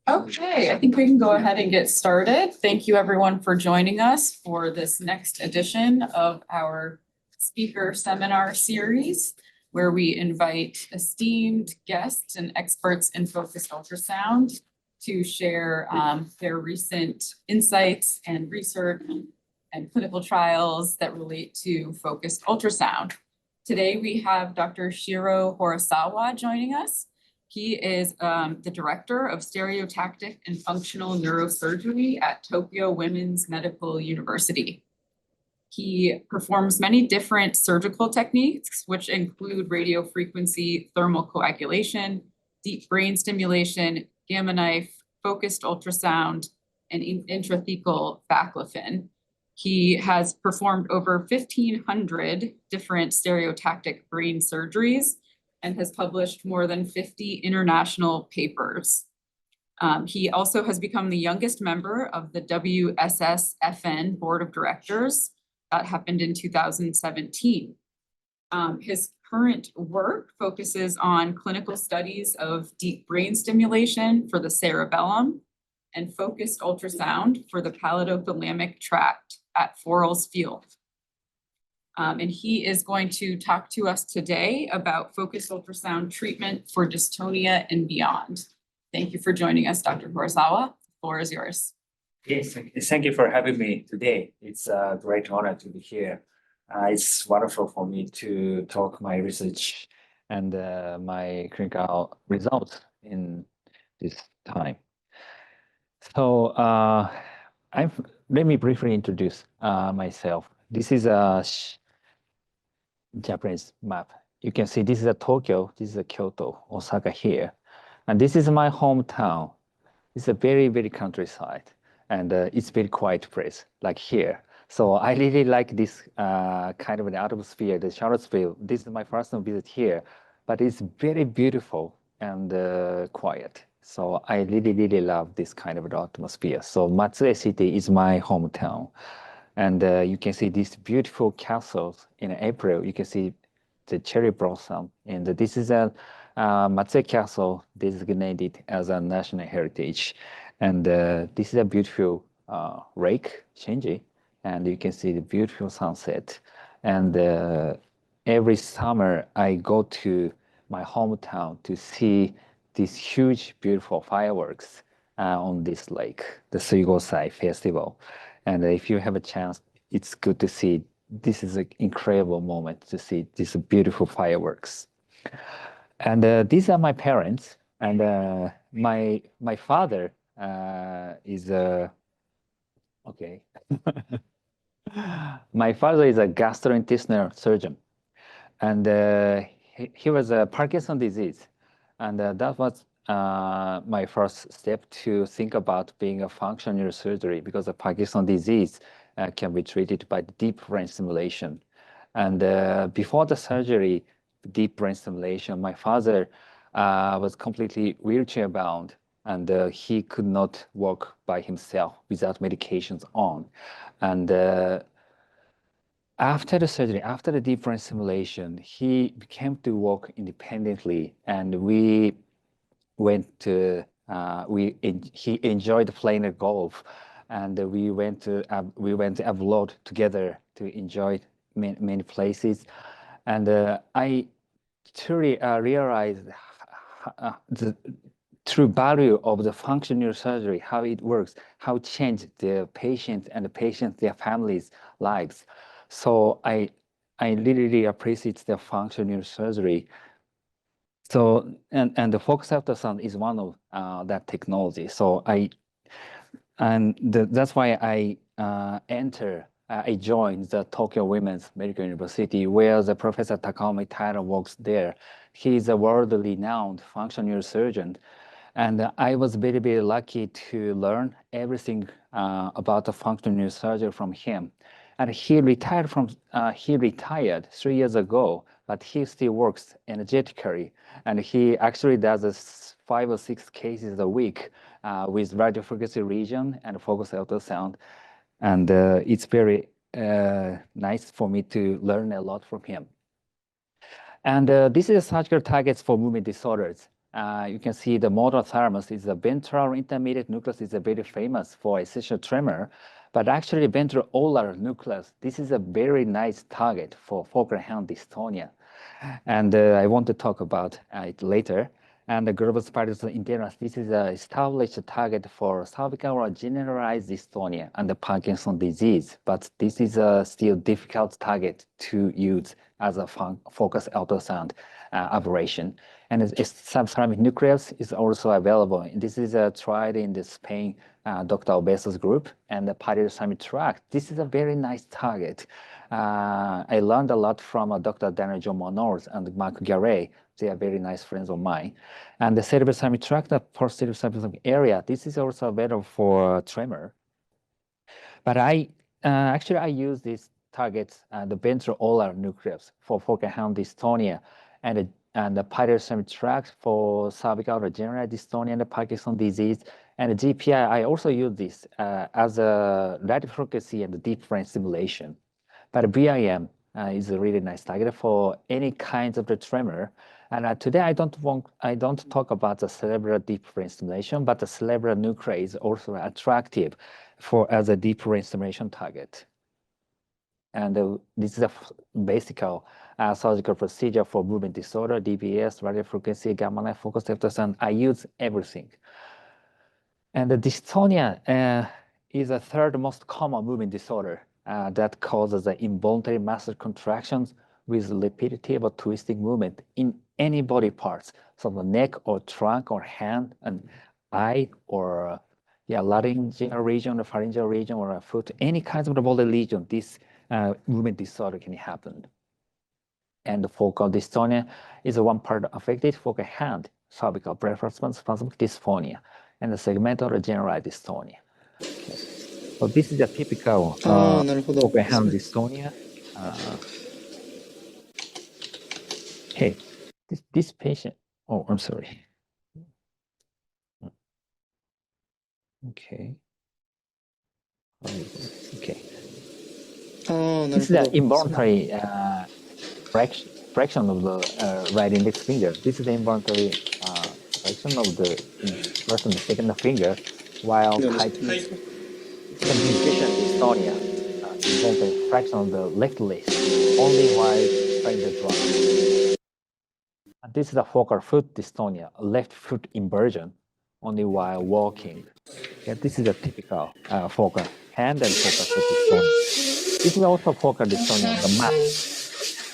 Okay, I think we can go ahead and get started. Thank you everyone for joining us for this next edition of our speaker seminar series, where we invite esteemed guests and experts in focused ultrasound to share their recent insights and research and clinical trials that relate to focused ultrasound. Today we have Dr. Shiro Horisawa joining us. He is the director of Stereotactic and Functional Neurosurgery at Tokyo Women's Medical University. He performs many different surgical techniques, which include radiofrequency thermal coagulation, deep brain stimulation, gamma knife, focused ultrasound, and intrathecal baclofen. He has performed over 1,500 different stereotactic brain surgeries and has published more than 50 international papers. He also has become the youngest member of the WSSFN Board of Directors. That happened in 2017. His current work focuses on clinical studies of deep brain stimulation for the cerebellum and focused ultrasound for the palatothalamic tract at Forels Field. And he is going to talk to us today about focused ultrasound treatment for dystonia and beyond. Thank you for joining us, Dr. Horisawa. The floor is yours. Yes, thank you for having me today. It's a great honor to be here. It's wonderful for me to talk my research and my clinical results in this time. So let me briefly introduce myself. This is a Japanese map. You can see this is a Tokyo, this is a Kyoto, Osaka here. And this is my hometown. It's a very, very countryside. And it's very quiet place, like here. So I really like this kind of an atmosphere, the Charlottesville. This is my first visit here, but it's very beautiful and quiet. So I really, really love this kind of atmosphere. So Matsue City is my hometown. And you can see these beautiful castles in April. You can see the cherry blossom. And this is a Matsue Castle designated as a national heritage. And this is a beautiful lake, Shinji. And you can see the beautiful sunset. And every summer, I go to my hometown to see these huge, beautiful fireworks on this lake, the Suigosai Festival. And if you have a chance, it's good to see. This is an incredible moment to see these beautiful fireworks. And these are my parents. And my father is okay. My father is a gastrointestinal surgeon, and he was a Parkinson disease, and that was my first step to think about being a functional neurosurgery, because the Parkinson disease can be treated by deep brain stimulation. And before the surgery, deep brain stimulation, my father was completely wheelchair bound, and he could not walk by himself without medications on. And after the surgery, after the deep brain stimulation, he became to walk independently, and we went to he enjoyed playing golf, and we went abroad together to enjoy many places, and I truly realized the true value of the functional neurosurgery, how it works, how it changed the patient and their families' lives. So I really appreciate the functional neurosurgery. So and the focused ultrasound is one of that technology. So that's why I joined the Tokyo Women's Medical University, where the Professor Takaomi Taira works there. He is a world-renowned functional neurosurgeon, and I was very, very lucky to learn everything about the functional neurosurgery from him. And he retired 3 years ago, but he still works energetically, and he actually does 5 or 6 cases a week with radiofrequency region and focused ultrasound. And it's very nice for me to learn a lot from him. And this is surgical targets for movement disorders. you can see the motor thalamus is the ventral intermediate nucleus is a very famous for essential tremor, but actually ventral ulnar nucleus, this is a very nice target for focal hand dystonia. And I want to talk about it later. And the globus pallidus internus, this is an established target for cervical or generalized dystonia and the Parkinson disease, but this is a still difficult target to use as a focus ultrasound aberration. And subthalamic nucleus is also available. This is tried in the Spain Dr. Obeso's group, and the pallidothalamic tract. This is a very nice target. I learned a lot from Dr. Daniel John Monors and Mark Garay. They are very nice friends of mine. And the cerebrospinal tract, the posterior cerebrospinal area, this is also available for tremor. But I use these targets, the ventral ulnar nucleus for focal hand dystonia, and the pallidothalamic tract for cervical or generalized dystonia and the Parkinson disease. And the GPI, I also use this as a radiofrequency and deep brain stimulation. But BIM is a really nice target for any kinds of the tremor. And today I don't talk about the cerebral deep brain stimulation, but the cerebral nuclei is also attractive as a deep brain stimulation target. And this is a basic surgical procedure for movement disorder, DBS, radiofrequency, gamma knife, focus ultrasound. I use everything. And the dystonia is the third most common movement disorder that causes the involuntary muscle contractions with repetitive or twisting movement in any body parts, so the neck or trunk or hand and eye or laryngeal region or pharyngeal region or a foot, any kinds of the body region, this movement disorder can happen. And the focal dystonia is one part affected focal hand, cervical spasmodic dysphonia, and the segmental or generalized dystonia. Okay. So this is a typical focal hand dystonia. Hey, this patient, oh, I'm sorry. Okay. Okay. This is the involuntary fraction of the right index finger. This is the involuntary fraction of the first and the second finger, while tightening the musician dystonia, involuntary fraction of the left wrist, only while playing the drum. And this is a focal foot dystonia, left foot inversion, only while walking. Okay, this is a typical focal hand and focal foot dystonia. This is also focal dystonia on the map.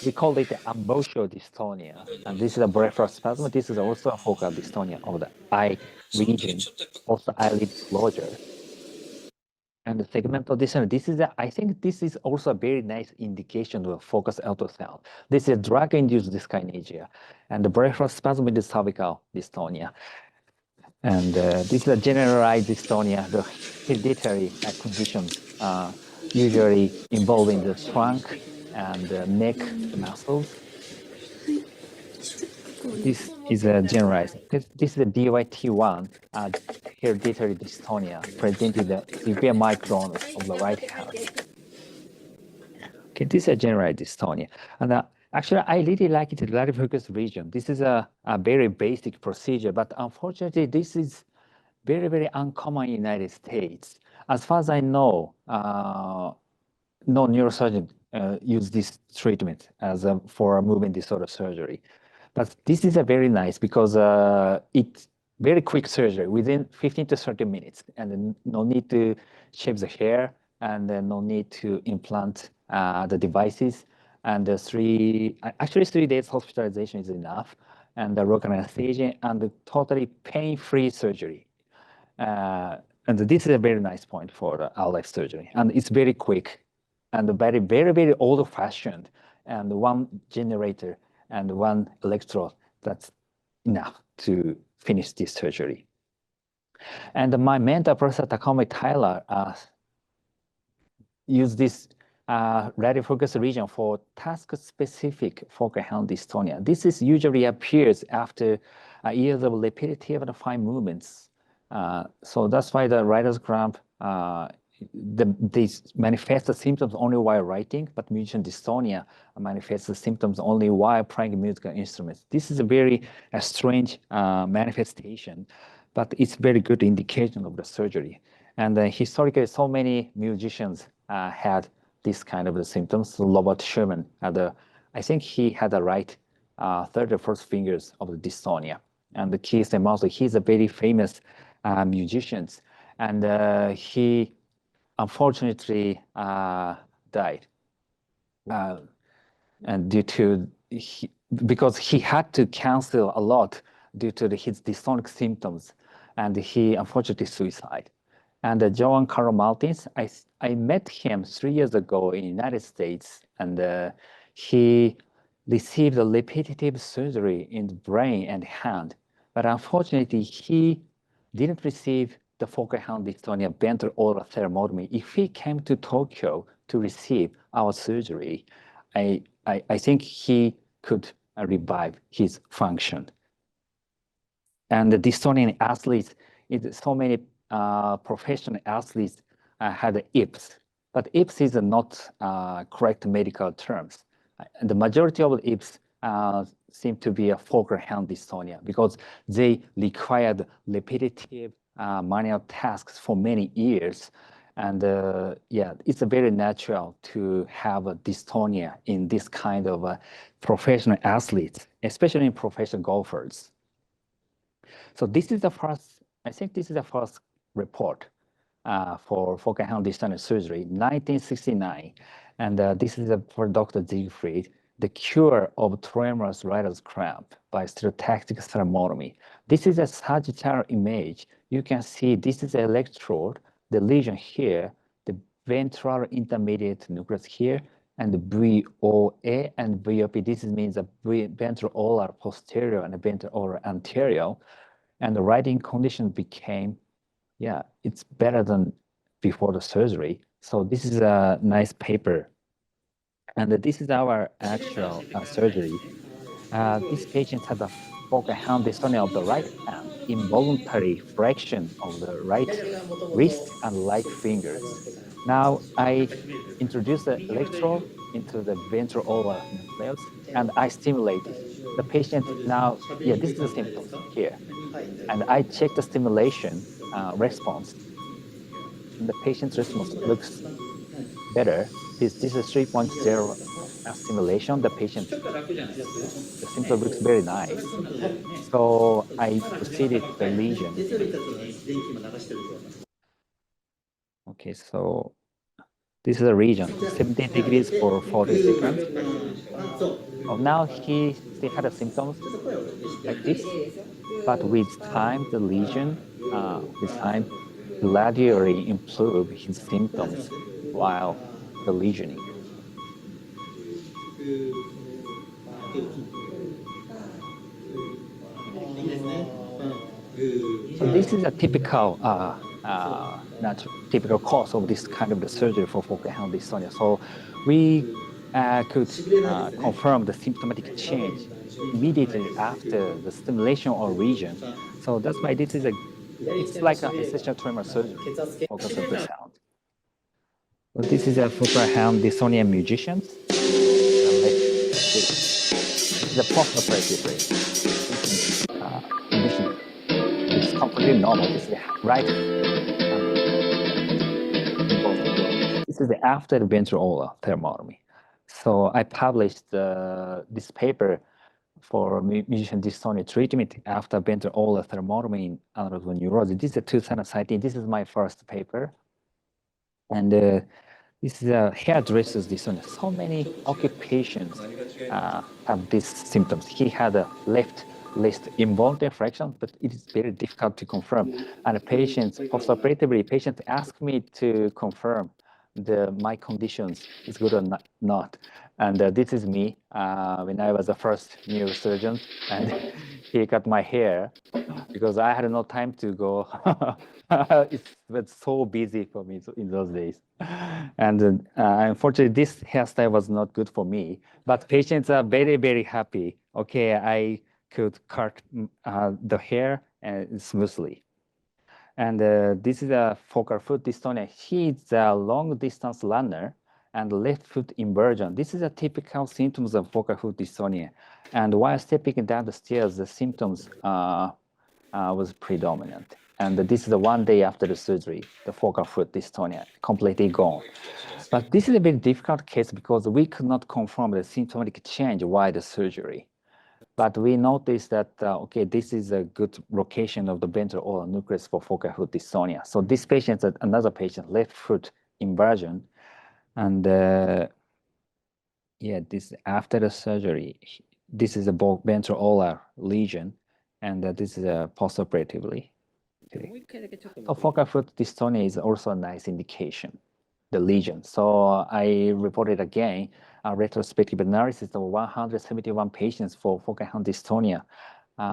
We call it the ambulatory dystonia. And this is a blepharospasm. This is also a focal dystonia of the eye region, also eyelid closure. And the segmental dystonia, I think this is also a very nice indication of a focus ultrasound. This is drug-induced dyskinesia. And the blepharospasm is cervical dystonia. And this is a generalized dystonia, the hereditary conditions usually involving the trunk and the neck muscles. This is a generalized. This is a DYT1 hereditary dystonia, presenting the severe micronus of the right hand. Okay, this is a generalized dystonia. And actually, I really like it, the radiofrequency region. This is a very basic procedure, but unfortunately, this is very, very uncommon in the United States. As far as I know, no neurosurgeon use this treatment as for a movement disorder surgery. But this is a very nice because it's very quick surgery within 15 to 30 minutes, and no need to shave the hair, and no need to implant the devices. And 3 days hospitalization is enough, and the local anesthesia and the totally pain-free surgery. And this is a very nice point for the RF surgery, and it's very quick and very, very, very old-fashioned, and one generator and one electrode, that's enough to finish this surgery. And my mentor, Professor Takumi Tyler, used this radiofrequency region for task-specific focal hand dystonia. This is usually appears after years of repetitive and fine movements. So that's why the writer's cramp these manifest the symptoms only while writing, but musician dystonia manifests the symptoms only while playing musical instruments. This is a very strange manifestation, but it's very good indication of the surgery. And historically, so many musicians had this kind of the symptoms. So Robert Sherman had I think he had the right third or fourth fingers of the dystonia. And the Keith and Mosley, he's a very famous musician. And he unfortunately died. And because he had to cancel a lot due to his dystonic symptoms, and he unfortunately suicide. And Joan Carlo Martins, I met him 3 years ago in the United States, and he received a repetitive surgery in the brain and hand. But unfortunately, he didn't receive the focal hand dystonia ventral oral thermotomy. If he came to Tokyo to receive our surgery, I think he could revive his function. And the dystonian athletes, so many professional athletes had IPS, but IPS is not correct medical terms. The majority of IPS seem to be a focal hand dystonia because they required repetitive manual tasks for many years. And yeah, it's very natural to have a dystonia in this kind of professional athletes, especially in professional golfers. So this is the first, I think this is the first report for focal hand dystonia surgery, 1969. And this is for Dr. Siegfried, the cure of tremulous writer's cramp by stereotactic thermotomy. This is a sagittal image. You can see this is an electrode, the lesion here, the ventral intermediate nucleus here, and the VOA and VOP. This means the ventral olar posterior and the ventral olar anterior. And the writing condition became, yeah, it's better than before the surgery. So this is a nice paper. And this is our actual surgery. This patient had a focal hand dystonia of the right hand, involuntary flexion of the right wrist and right fingers. Now I introduce the electrode into the ventral olar nucleus, and I stimulate it. The patient now, yeah, this is the symptoms here. And I check the stimulation response. And the patient's response looks better. This is 3.0 stimulation. The symptom looks very nice. So I proceeded the lesion. Okay, so this is a region, 17 degrees for 40 seconds. Oh, now he still had the symptoms like this, but with time, the lesion, with time, gradually improve his symptoms while the lesioning. So this is a typical typical cause of this kind of the surgery for focal hand dystonia. So we could confirm the symptomatic change immediately after the stimulation or region. So that's why this is it's like an essential tremor surgery, focus ultrasound. So this is a focal hand dystonia musicians. This is a post-operative rate. Condition. It's completely normal. This is the right. This is the after the ventral olar thermotomy. So I published this paper for musician dystonia treatment after ventral olar thermotomy in analytical neurology. This is a 2019. This is my first paper. And this is a hairdresser's dystonia. So many occupations have these symptoms. He had a left wrist involuntary flexion, but it is very difficult to confirm. And the patients, postoperatively, patients ask me to confirm my conditions is good or not. And this is me when I was the first neurosurgeon, and he cut my hair because I had no time to go. It was so busy for me in those days. And unfortunately, this hairstyle was not good for me, but patients are very, very happy. Okay, I could cut the hair smoothly. And this is a focal foot dystonia. He is a long distance runner and left foot inversion. This is a typical symptoms of focal foot dystonia. And while stepping down the stairs, the symptoms was predominant. And this is 1 day after the surgery, the focal foot dystonia completely gone. But this is a very difficult case because we could not confirm the symptomatic change while the surgery. But we noticed that, okay, this is a good location of the ventral oral nucleus for focal foot dystonia. So this patient, another patient, left foot inversion. And yeah, this after the surgery, this is a ventral olar lesion, and this is postoperatively. Okay. So focal foot dystonia is also a nice indication, the lesion. So I reported again a retrospective analysis of 171 patients for focal hand dystonia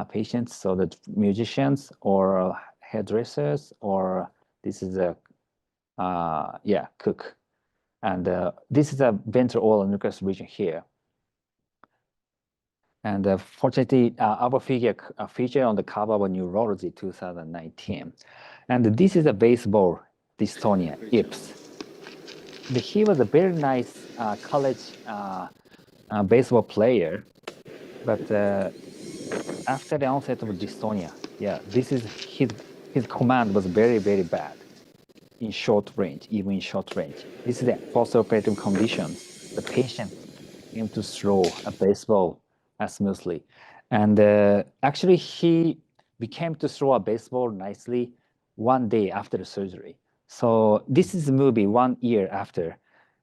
patients. So the musicians or hairdressers, or this is a cook. And this is a ventral oral nucleus region here. And fortunately, our feature on the cover of Neurology 2019. And this is a baseball dystonia, IPS. He was a very nice college baseball player, but after the onset of dystonia, this is his command was very, very bad in short range, even in short range. This is the postoperative conditions. The patient came to throw a baseball smoothly. And actually, he became to throw a baseball nicely 1 day after the surgery. So this is a movie 1 year after,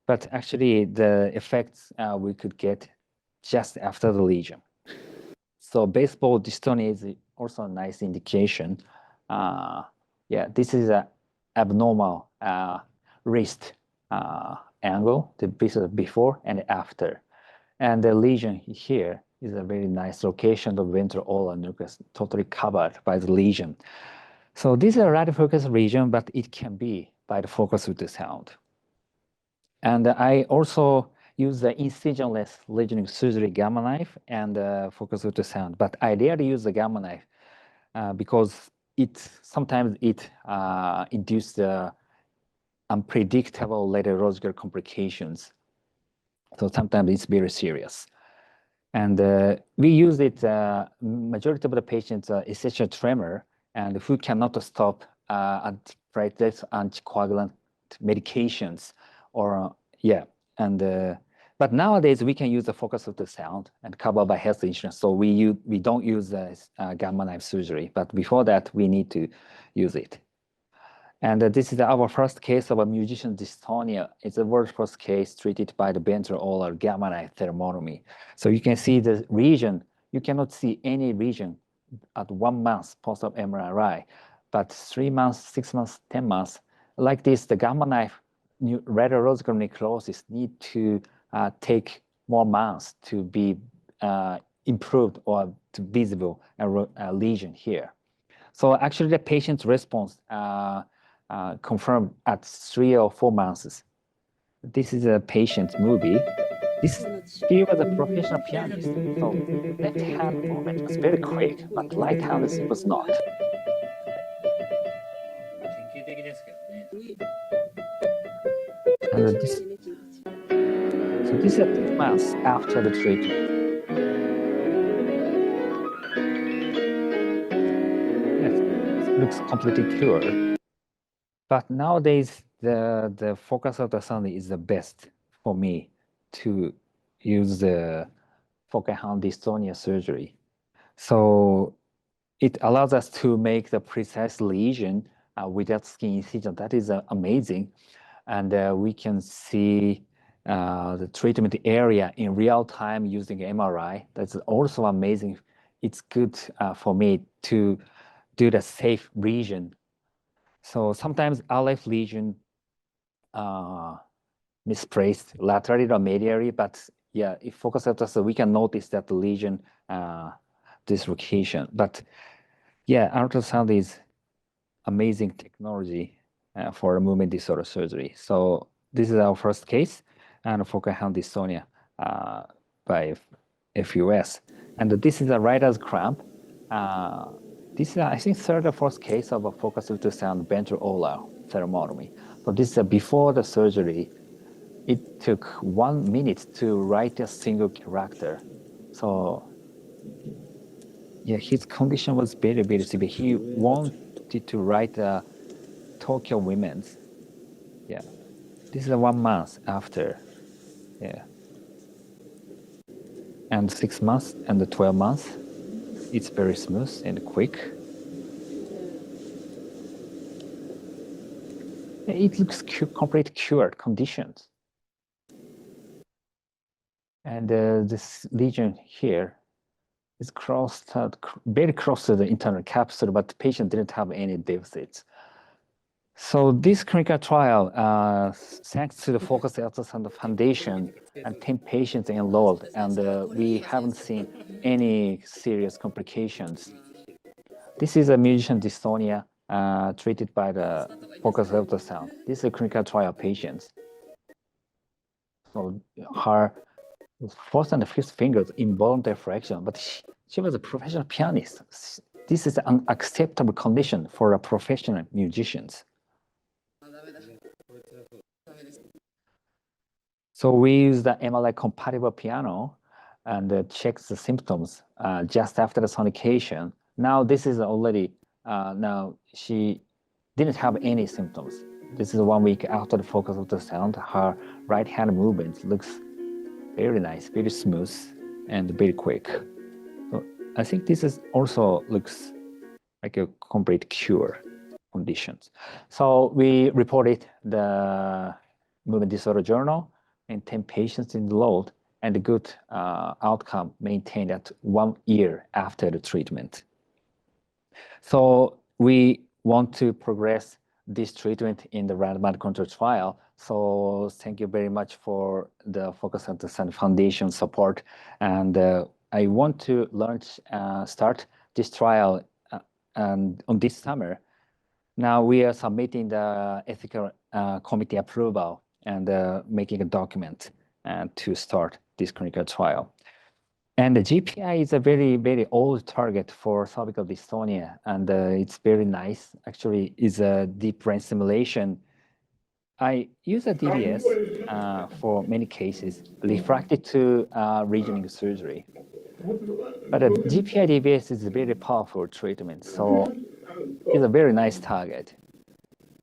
but actually the effects we could get just after the lesion. So baseball dystonia is also a nice indication. Yeah, this is a abnormal wrist angle, the before and after. And the lesion here is a very nice location of ventral olar nucleus, totally covered by the lesion. So this is a radiofrequency region, but it can be by the focus ultrasound. And I also use the incisionless lesioning surgery gamma knife and focus ultrasound, but I rarely use the gamma knife because sometimes it induces the unpredictable radiological complications. So sometimes it's very serious. And we use it, majority of the patients are essential tremor and who cannot stop antiplatelet, anticoagulant medications or, but nowadays we can use the focus ultrasound and covered by health insurance. So we don't use gamma knife surgery, but before that we need to use it. And this is our first case of a musician dystonia. It's the world's first case treated by the ventral olar gamma knife thermotomy. So you can see the region. You cannot see any region at 1 month post-op MRI, but 3 months, 6 months, 10 months, like this, the gamma knife radiological necrosis need to take more months to be improved or to visible a lesion here. So actually the patient's response confirmed at 3 or 4 months. This is a patient's movie. He was a professional pianist, so left hand movement was very quick, but right hand was not. And this is 2 months after the treatment. Yes, it looks completely cured. But nowadays, the focus ultrasound is the best for me to use the focal hand dystonia surgery. So it allows us to make the precise lesion without skin incision. That is amazing. And we can see the treatment area in real time using MRI. That's also amazing. It's good for me to do the safe region. So sometimes RF lesion misplaced laterally or medially, but yeah, if focus ultrasound, we can notice that the lesion dislocation. But yeah, ultrasound is amazing technology for movement disorder surgery. So this is our first case, and focal hand dystonia by FUS. And this is a writer's cramp. This is, I think, third or fourth case of a focused ultrasound ventral aura thermotomy. So this is before the surgery. It took 1 minute to write a single character. So yeah, his condition was very, very severe. He wanted to write a Tokyo Women's. Yeah, this is 1 month after. Yeah, and 6 months and the 12 months. It's very smooth and quick. It looks complete cured conditions. And this lesion here is very close to the internal capsule, but the patient didn't have any deficits. So this clinical trial, thanks to the Focused Ultrasound Foundation and 10 patients enrolled, and we haven't seen any serious complications. This is a musician dystonia treated by the Focused Ultrasound. This is a clinical trial patients. So her fourth and fifth fingers involuntary flexion, but she was a professional pianist. This is an unacceptable condition for a professional musicians. So we use the MRI compatible piano and checks the symptoms just after the sonication. Now this is already, now she didn't have any symptoms. This is 1 week after the focus ultrasound. Her right hand movement looks very nice, very smooth, and very quick. So I think this is also looks like a complete cure conditions. So we reported the movement disorder journal and 10 patients enrolled and a good outcome maintained at 1 year after the treatment. So we want to progress this treatment in the randomized control trial. So thank you very much for the Focus Ultrasound Foundation support. And I want to start this trial and on this summer. Now we are submitting the ethical committee approval and making a document to start this clinical trial. And the GPI is a very, very old target for cervical dystonia, and it's very nice. Actually, is a deep brain stimulation. I use a DBS for many cases, refracted to regional surgery. But a GPI DBS is a very powerful treatment, so it's a very nice target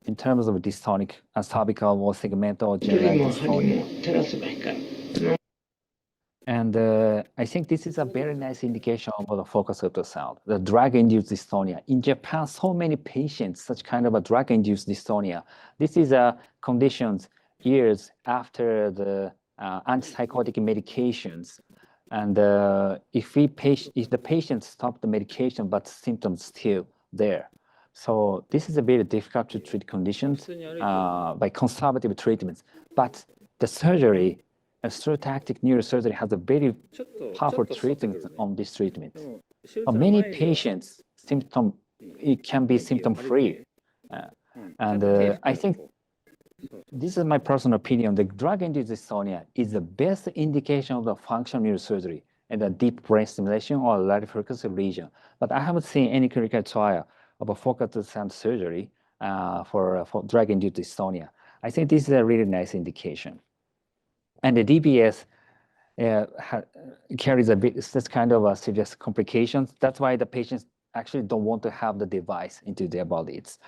in terms of dystonic, cervical or segmental generalized dystonia. And I think this is a very nice indication of the focus ultrasound, the drug-induced dystonia. In Japan, so many patients, such kind of a drug-induced dystonia. This is a conditions years after the antipsychotic medications. And if the patient stopped the medication, but symptoms still there. So this is a very difficult to treat conditions by conservative treatments. But the surgery, stereotactic neurosurgery has a very powerful treatment on this treatment. Many patients, it can be symptom-free. And I think this is my personal opinion. The drug-induced dystonia is the best indication of the functional neurosurgery and the deep brain stimulation or radiofrequency region. But I haven't seen any clinical trial of a focused ultrasound surgery for drug-induced dystonia. I think this is a really nice indication. And the DBS carries this kind of serious complications. That's why the patients actually don't want to have the device into their bodies.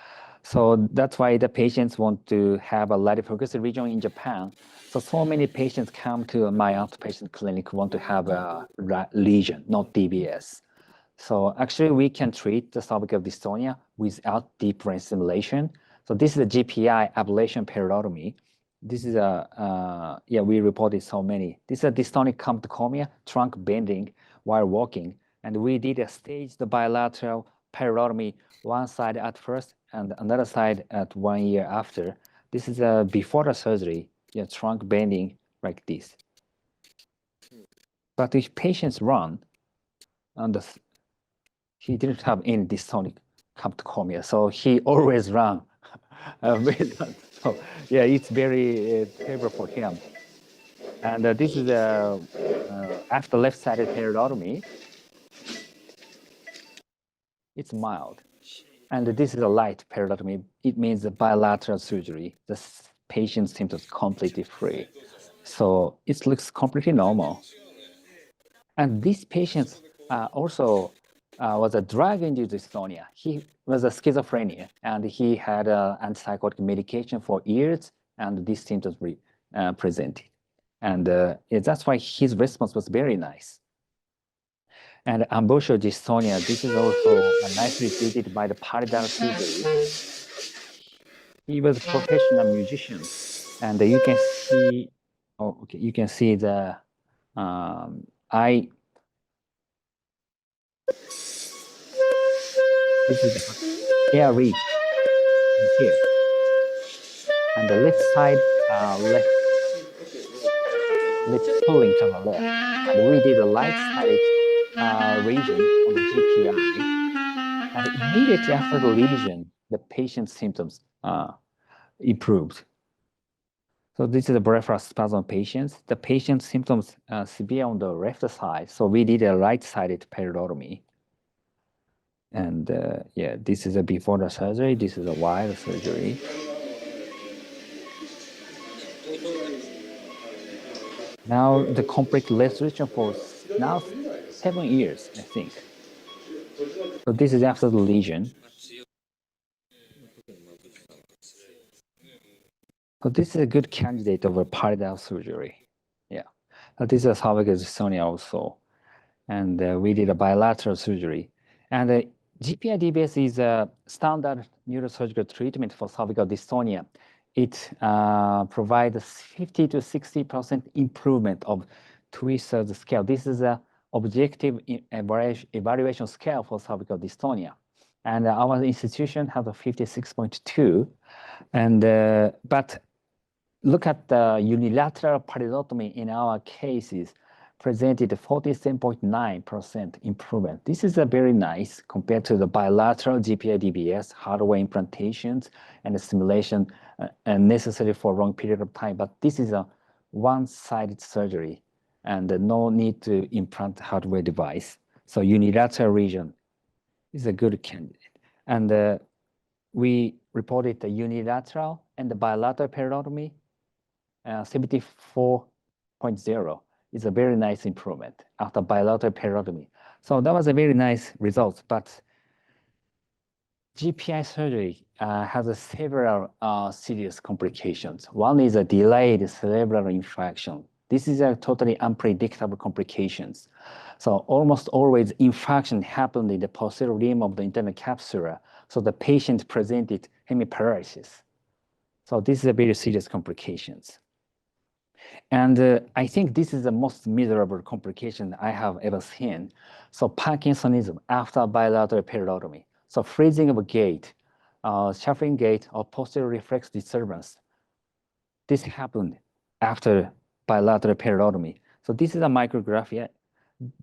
So that's why the patients want to have a radiofrequency region in Japan. So many patients come to my outpatient clinic want to have a lesion, not DBS. So actually we can treat the cervical dystonia without deep brain stimulation. So this is a GPI ablation peridotomy. This is we reported so many. This is a dystonic camptocomia, trunk bending while walking. And we did a staged bilateral peridotomy, one side at first and another side at 1 year after. This is before the surgery, trunk bending like this. But if patients run, and he didn't have any dystonic camptocomia, so he always ran. So yeah, it's very favorable for him. And this is after left-sided peridotomy. It's mild. And this is a light periodontomy. It means a bilateral surgery. The patient symptoms completely free. So it looks completely normal. And this patient also was a drug-induced dystonia. He was a schizophrenia, and he had antipsychotic medication for years, and these symptoms presented. And that's why his response was very nice. And ambulatory dystonia, this is also nicely treated by the Paridal surgery. He was a professional musician, and you can see, oh, okay, you can see the eye. This is the air reach here, and the left side, left pulling to the left, and we did a right-sided region on the GPI, and immediately after the lesion, the patient's symptoms improved. So this is a peripheral spasm patients. The patient's symptoms severe on the left side, so we did a right-sided periodomy. And yeah, this is a before the surgery. This is a while the surgery. Now the complete restoration for now 7 years, I think. So this is after the lesion. So this is a good candidate of a Paridal surgery. Yeah. This is a cervical dystonia also. And we did a bilateral surgery. And GPI DBS is a standard neurosurgical treatment for cervical dystonia. It provides 50 to 60% improvement of Twisted scale. This is an objective evaluation scale for cervical dystonia. And our institution has a 56.2. And but look at the unilateral paridotomy in our cases presented 47.9% improvement. This is a very nice compared to the bilateral GPI DBS hardware implantations and the simulation necessary for a long period of time. But this is a one-sided surgery and no need to implant hardware device. So unilateral region is a good candidate. And we reported the unilateral and the bilateral peridotomy 74.0 is a very nice improvement after bilateral peridomy. So that was a very nice result, but GPI surgery has several serious complications. One is a delayed cerebral infarction. This is a totally unpredictable complications. So almost always infarction happened in the posterior limb of the internal capsule. So the patient presented hemiparalysis. So this is a very serious complications. And I think this is the most miserable complication I have ever seen. So Parkinsonism after bilateral peridotomy. So freezing of a gait, shuffling gait, or posterior reflex disturbance. This happened after bilateral peridotomy. So this is a micrographia.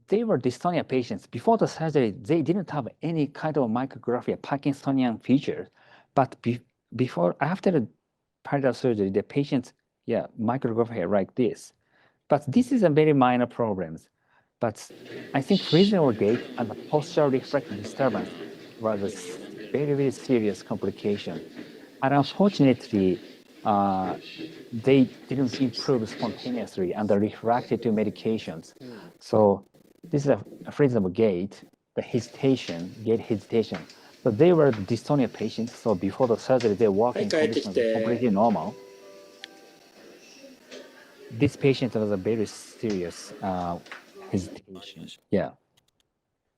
They were dystonia patients. Before the surgery, they didn't have any kind of micrographia, Parkinsonian features. But after the peridoral surgery, the patients, yeah, micrographia like this. But this is a very minor problems. But I think freezing or gait and the postural reflex disturbance was a very, very serious complication. And unfortunately, they didn't improve spontaneously and they refracted to medications. So this is a freezing of gait, the hesitation, gait hesitation. So they were the dystonia patients. So before the surgery, their walking conditions were completely normal. This patient was a very serious hesitation. Yeah.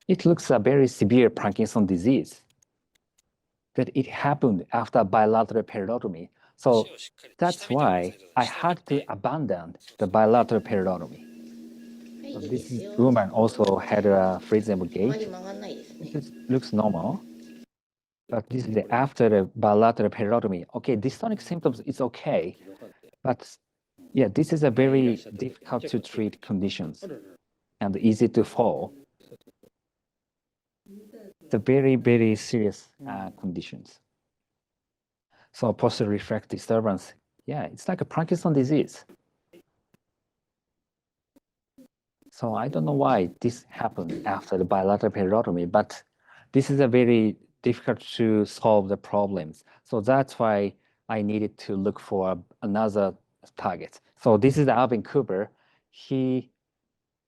It looks a very severe Parkinson disease. That it happened after bilateral peridotomy. So that's why I had to abandon the bilateral peridotomy. So this woman also had a freezable gait. This looks normal. But this is after the bilateral peridotomy. Okay, dystonic symptoms is okay. But yeah, this is a very difficult to treat conditions and easy to fall. The very, very serious conditions. So posterior reflex disturbance, yeah, it's like a Parkinson disease. So I don't know why this happened after the bilateral peridotomy, but this is a very difficult to solve the problems. So that's why I needed to look for another target. So this is Alvin Cooper. He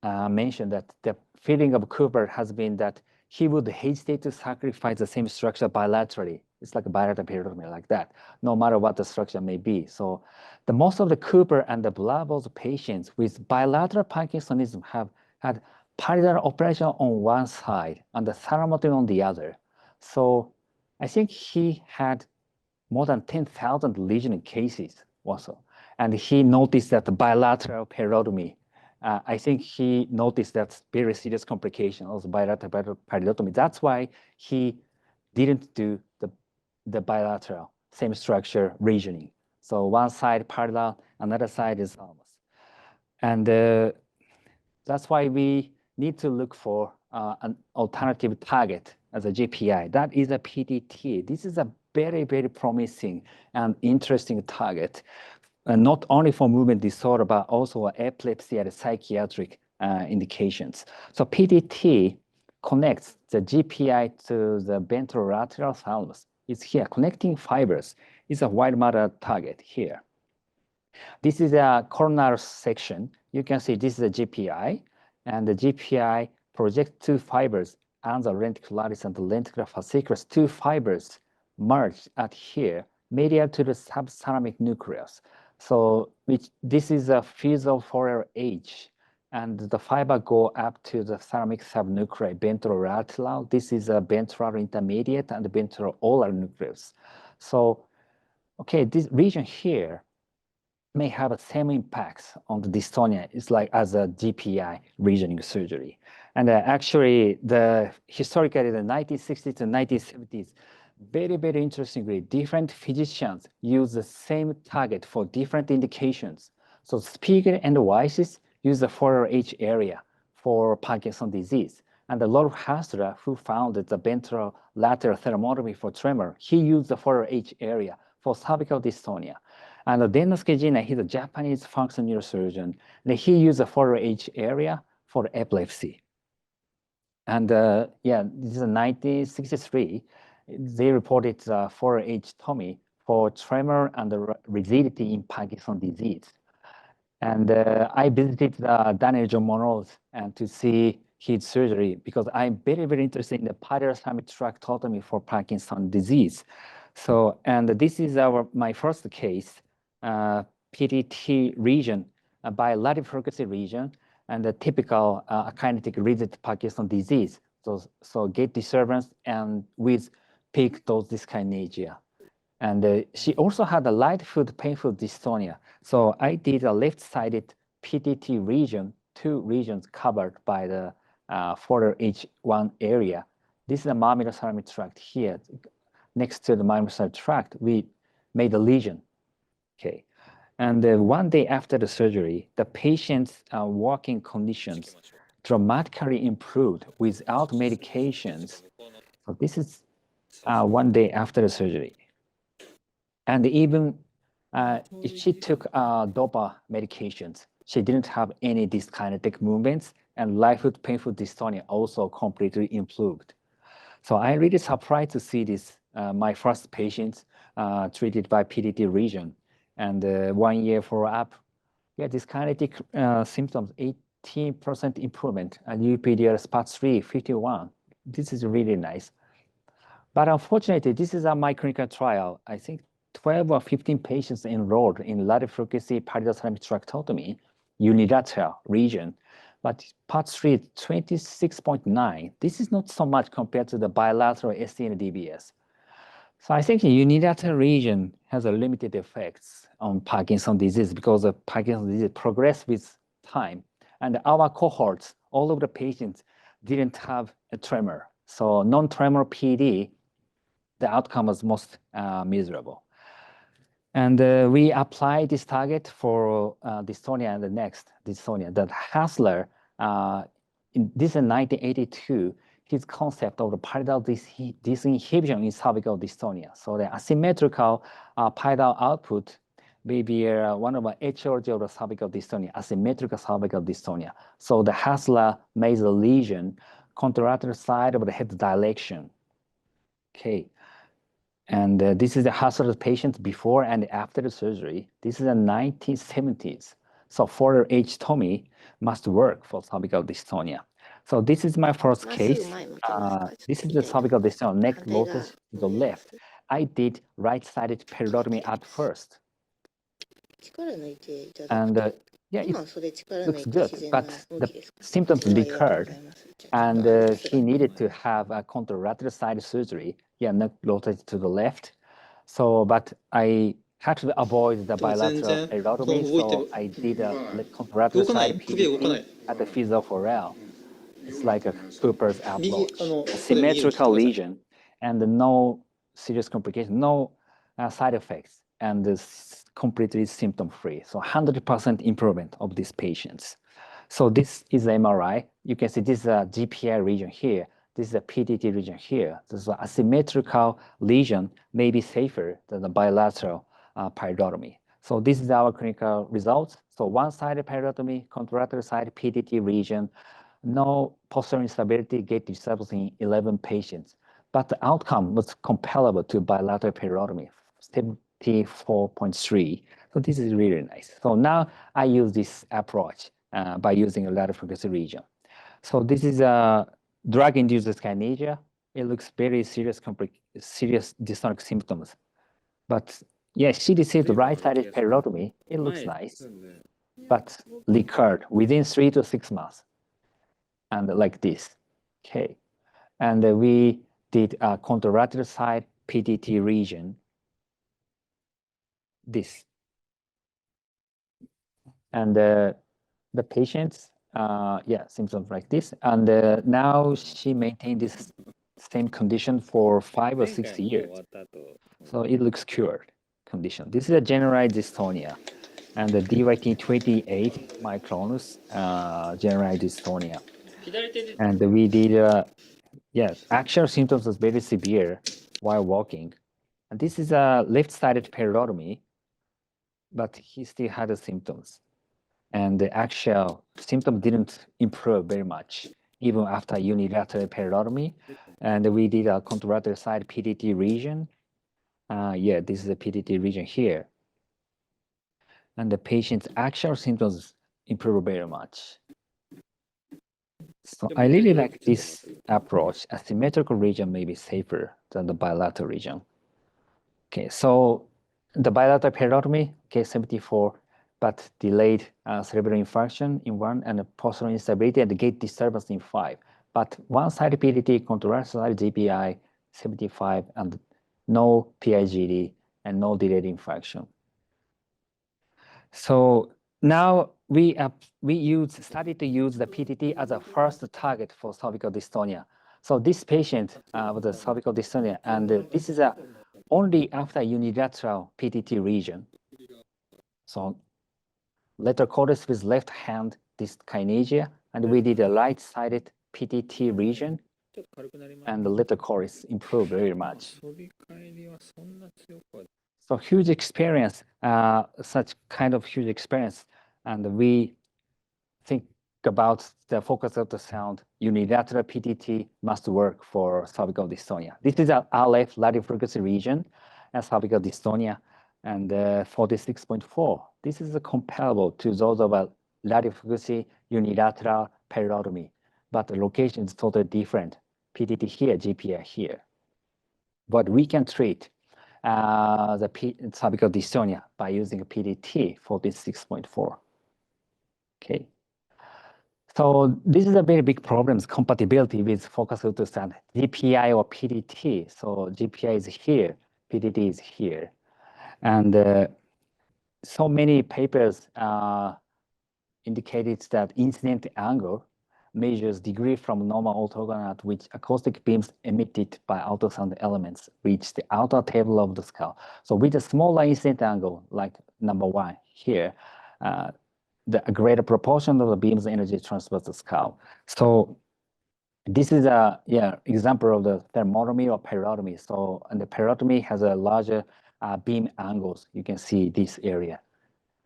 mentioned that the feeling of Cooper has been that he would hesitate to sacrifice the same structure bilaterally. It's like a bilateral periodomy like that, no matter what the structure may be. So the most of the Cooper and the Blavos patients with bilateral Parkinsonism have had parietal operation on one side and the thalamotomy on the other. So I think he had more than 10,000 lesion cases also. And he noticed that the bilateral periodomy, I think he noticed that very serious complication of bilateral periodomy. That's why he didn't do the bilateral, same structure regioning. So one side parallel, another side is almost. And that's why we need to look for an alternative target as a GPI. That is a PDT. This is a very, very promising and interesting target, not only for movement disorder, but also epilepsy and psychiatric indications. So PDT connects the GPI to the ventrolateral thalamus. It's here, connecting fibers. It's a white matter target here. This is a coronal section. You can see this is a GPI, and the GPI projects two fibers, and the lenticularis and the lenticular fasciculus, two fibers merge at here, medial to the subthalamic nucleus. So this is a fusel for H, and the fiber go up to the thalamic subnuclei, ventrolateral. This is a ventral intermediate and ventrolateral nucleus. So, okay, this region here may have the same impacts on the dystonia. It's like as a GPI regioning surgery. And actually, historically, the 1960s to 1970s, very, very interestingly, different physicians use the same target for different indications. So Spiegel and Weiss use the 4H area for Parkinson's disease. And Lord Hasler, who founded the ventral lateral thalamotomy for tremor, he used the 4H area for cervical dystonia. And Dennosuke Jina, he's a Japanese functional neurosurgeon, and he used the 4H area for epilepsy. And yeah, this is 1963. They reported 4H TOMI for tremor and rigidity in Parkinson's disease. And I visited Daniel John Monroe's and to see his surgery because I'm very, very interested in the parietal tractotomy for Parkinson's disease. So, and this is my first case, PDT region, by radiofrequency region, and the typical kinetic rigid Parkinson's disease. So gait disturbance and with peak dose dyskinesia. And she also had a light foot painful dystonia. So I did a left-sided PDT region, two regions covered by the 4H1 area. This is the mammillothalamic tract here. Next to the mammillothalamic tract, we made a lesion. Okay. And one day after the surgery, the patient's walking conditions dramatically improved without medications. So this is one day after the surgery. And even if she took DOPA medications, she didn't have any dyskinetic movements, and light foot painful dystonia also completely improved. So I'm really surprised to see this, my first patients treated by PDT region. And 1 year follow-up, yeah, dyskinetic symptoms, 18% improvement, and UPDR SPAT3, 51. This is really nice. But unfortunately, this is my clinical trial. I think 12 or 15 patients enrolled in radiofrequency parietal tractotomy, unilateral region. But part 3, 26.9. This is not so much compared to the bilateral ST and DBS. So I think unilateral region has a limited effects on Parkinson's disease because the Parkinson's disease progress with time. And our cohorts, all of the patients didn't have a tremor. So non-tremor PD, the outcome was most miserable. And we applied this target for dystonia and the next dystonia. That Hasler, this in 1982, his concept of the parietal disinhibition in cervical dystonia. So the asymmetrical parietal output may be one of the etiology of the cervical dystonia, asymmetrical cervical dystonia. So the Hasler made the lesion contralateral side of the head direction. Okay. And this is the hazardous patient before and after the surgery. This is the 1970s. So for age Tommy must work for cervical dystonia. So this is my first case. This is the cervical dystonia, neck closest to the left. I did right-sided periodomy at first. And yeah, it looks good, but the symptoms recurred, and he needed to have a contralateral side surgery. Yeah, neck rotated to the left. So, but I had to avoid the bilateral periodomy, so I did a contralateral side PDT at the physiophorel. It's like a Cooper's approach, a symmetrical lesion, and no serious complications, no side effects, and this completely symptom-free. So 100% improvement of these patients. So this is the MRI. You can see this is a GPI region here. This is a PDT region here. This is a asymmetrical lesion may be safer than the bilateral periodomy. So this is our clinical results. So one-sided periodomy, contralateral side PDT region, no posterior instability, gait disturbance in 11 patients. But the outcome was comparable to bilateral periodomy, 74.3. So this is really nice. So now I use this approach by using a radiofrequency region. So this is a drug-induced dyskinesia. It looks very serious dystonic symptoms. But yeah, she received right-sided periodomy. It looks nice, but recurred within 3 to 6 months. And like this, okay. And we did a contralateral side PDT region, this. And the patients, yeah, symptoms like this. And now she maintained this same condition for 5 or 6 years. So it looks cured condition. This is a generalized dystonia. And the DYT 28 microns, generalized dystonia. And we did, yes, actual symptoms was very severe while walking. And this is a left-sided periodomy, but he still had the symptoms. And the actual symptom didn't improve very much, even after unilateral periodomy. And we did a contralateral side PDT region. Yeah, this is the PDT region here. And the patient's actual symptoms improved very much. So I really like this approach. A symmetrical region may be safer than the bilateral region. Okay, so the bilateral periodomy, okay, 74, but delayed cerebral infarction in 1 and postural instability and gait disturbance in 5. But one-side PDT, contralateral side GPI, 75, and no PIGD and no delayed infarction. So now we started to use the PDT as a first target for cervical dystonia. So this patient with the cervical dystonia, and this is only after unilateral PDT region. So lateral cortex with left hand dyskinesia, and we did a right-sided PDT region, and the lateral cortex improved very much. So huge experience, such kind of huge experience, and we think about the focus ultrasound. Unilateral PDT must work for cervical dystonia. This is our RF radiofrequency region and cervical dystonia, and 46.4. This is comparable to those of a radiofrequency unilateral periodomy, but the location is totally different. PDT here, GPI here. But we can treat the cervical dystonia by using a PDT 46.4. Okay. So this is a very big problem, compatibility with focus ultrasound, GPI or PDT. So GPI is here, PDT is here. And so many papers indicated that incident angle measures degree from normal orthogonal at which acoustic beams emitted by ultrasound elements reach the outer table of the skull. So with a smaller incident angle, like number 1 here, a greater proportion of the beam's energy transfers the skull. So this is a example of the thermotomy or periotomy. So and the periotomy has a larger beam angles. You can see this area.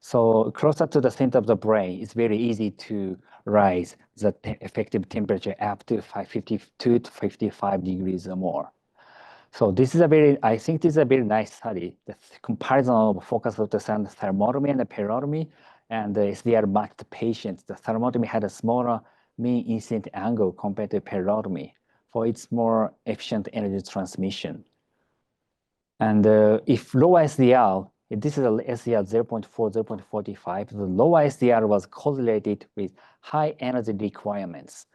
So closer to the center of the brain, it's very easy to rise the effective temperature up to 52 to 55 degrees or more. So I think this is a very nice study. The comparison of focus ultrasound thermotomy and perotomy, and the SDR matched patients. The thermotomy had a smaller mean incident angle compared to perotomy for its more efficient energy transmission. And if low SDR, if this is a SDR 0.4, 0.45, the low SDR was correlated with high energy requirements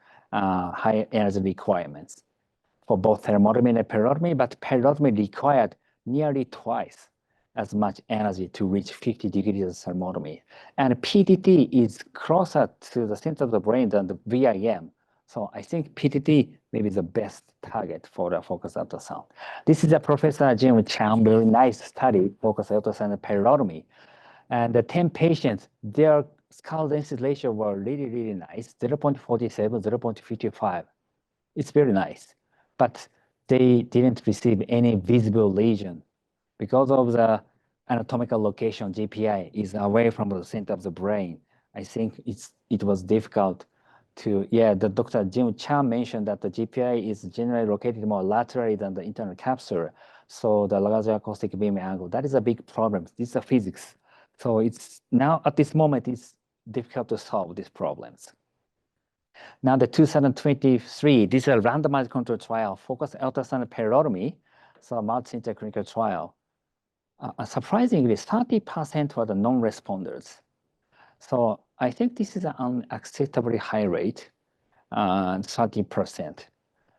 for both thermotomy and perotomy, but perotomy required nearly twice as much energy to reach 50 degrees of thermotomy. And PTT is closer to the center of the brain than the VIM. So I think PTT may be the best target for the focus ultrasound. This is a Professor Jim Chang, very nice study, focus ultrasound and perotomy. And the 10 patients, their skull density ratio were really, really nice, 0.47, 0.55. It's very nice, but they didn't receive any visible lesion because of the anatomical location. GPI is away from the center of the brain. I think it was difficult to, the Dr. Jim Chan mentioned that the GPI is generally located more laterally than the internal capsule. So the laser acoustic beam angle, that is a big problem. This is a physics. So it's now at this moment, it's difficult to solve these problems. Now the 2023, this is a randomized control trial, focus ultrasound perotomy, so multi-center clinical trial. Surprisingly, 30% were the non-responders. So I think this is an unacceptably high rate, 30%.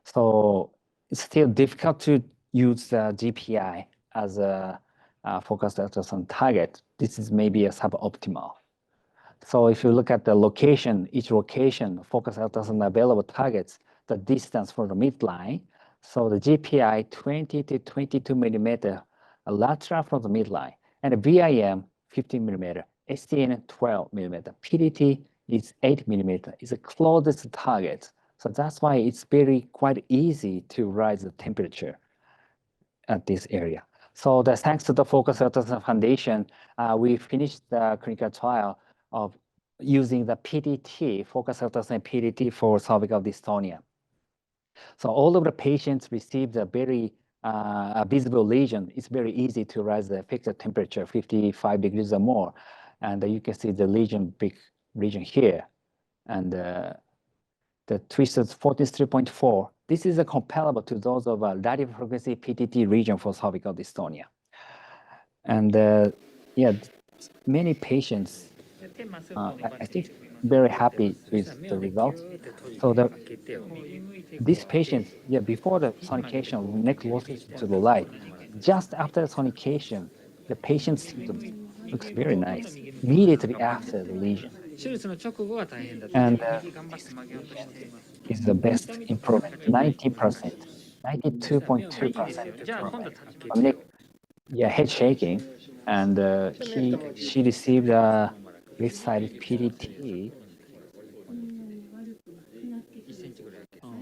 So it's still difficult to use the GPI as a focused ultrasound target. This is maybe a suboptimal. So if you look at the location, each location, focus ultrasound available targets, the distance from the midline. So the GPI 20 to 22 millimeter lateral from the midline, and the VIM 15 millimeter, STN 12 millimeter, PDT is 8 millimeter, is the closest target. So that's why it's quite easy to rise the temperature at this area. So thanks to the Focus Ultrasound Foundation, we finished the clinical trial of using the PDT, focus ultrasound PDT for cervical dystonia. So all of the patients received a very visible lesion. It's very easy to rise the effective temperature, 55 degrees or more. And you can see the big region here. And the twisted 43.4. This is comparable to those of a radiofrequency PTT region for cervical dystonia. And many patients, I think, very happy with the results. So these patients, before the sonication, neck closest to the light, just after the sonication, the patient's symptoms looks very nice immediately after the lesion. And is the best improvement, 90%, 92.2% improvement. Head shaking, and she received a left-sided PDT,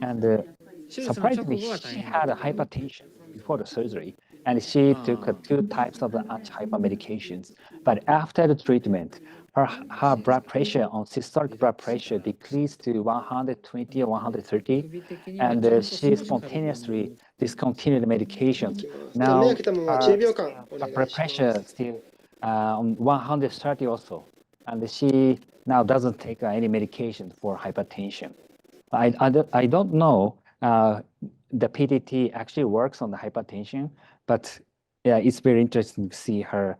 and surprisingly, she had a hypertension before the surgery, and she took 2 types of the anti-hyper medications. But after the treatment, her blood pressure on systolic blood pressure decreased to 120 or 130, and she spontaneously discontinued the medications. Now her blood pressure still on 130 also, and she now doesn't take any medication for hypertension. I don't know the PDT actually works on the hypertension, but it's very interesting to see her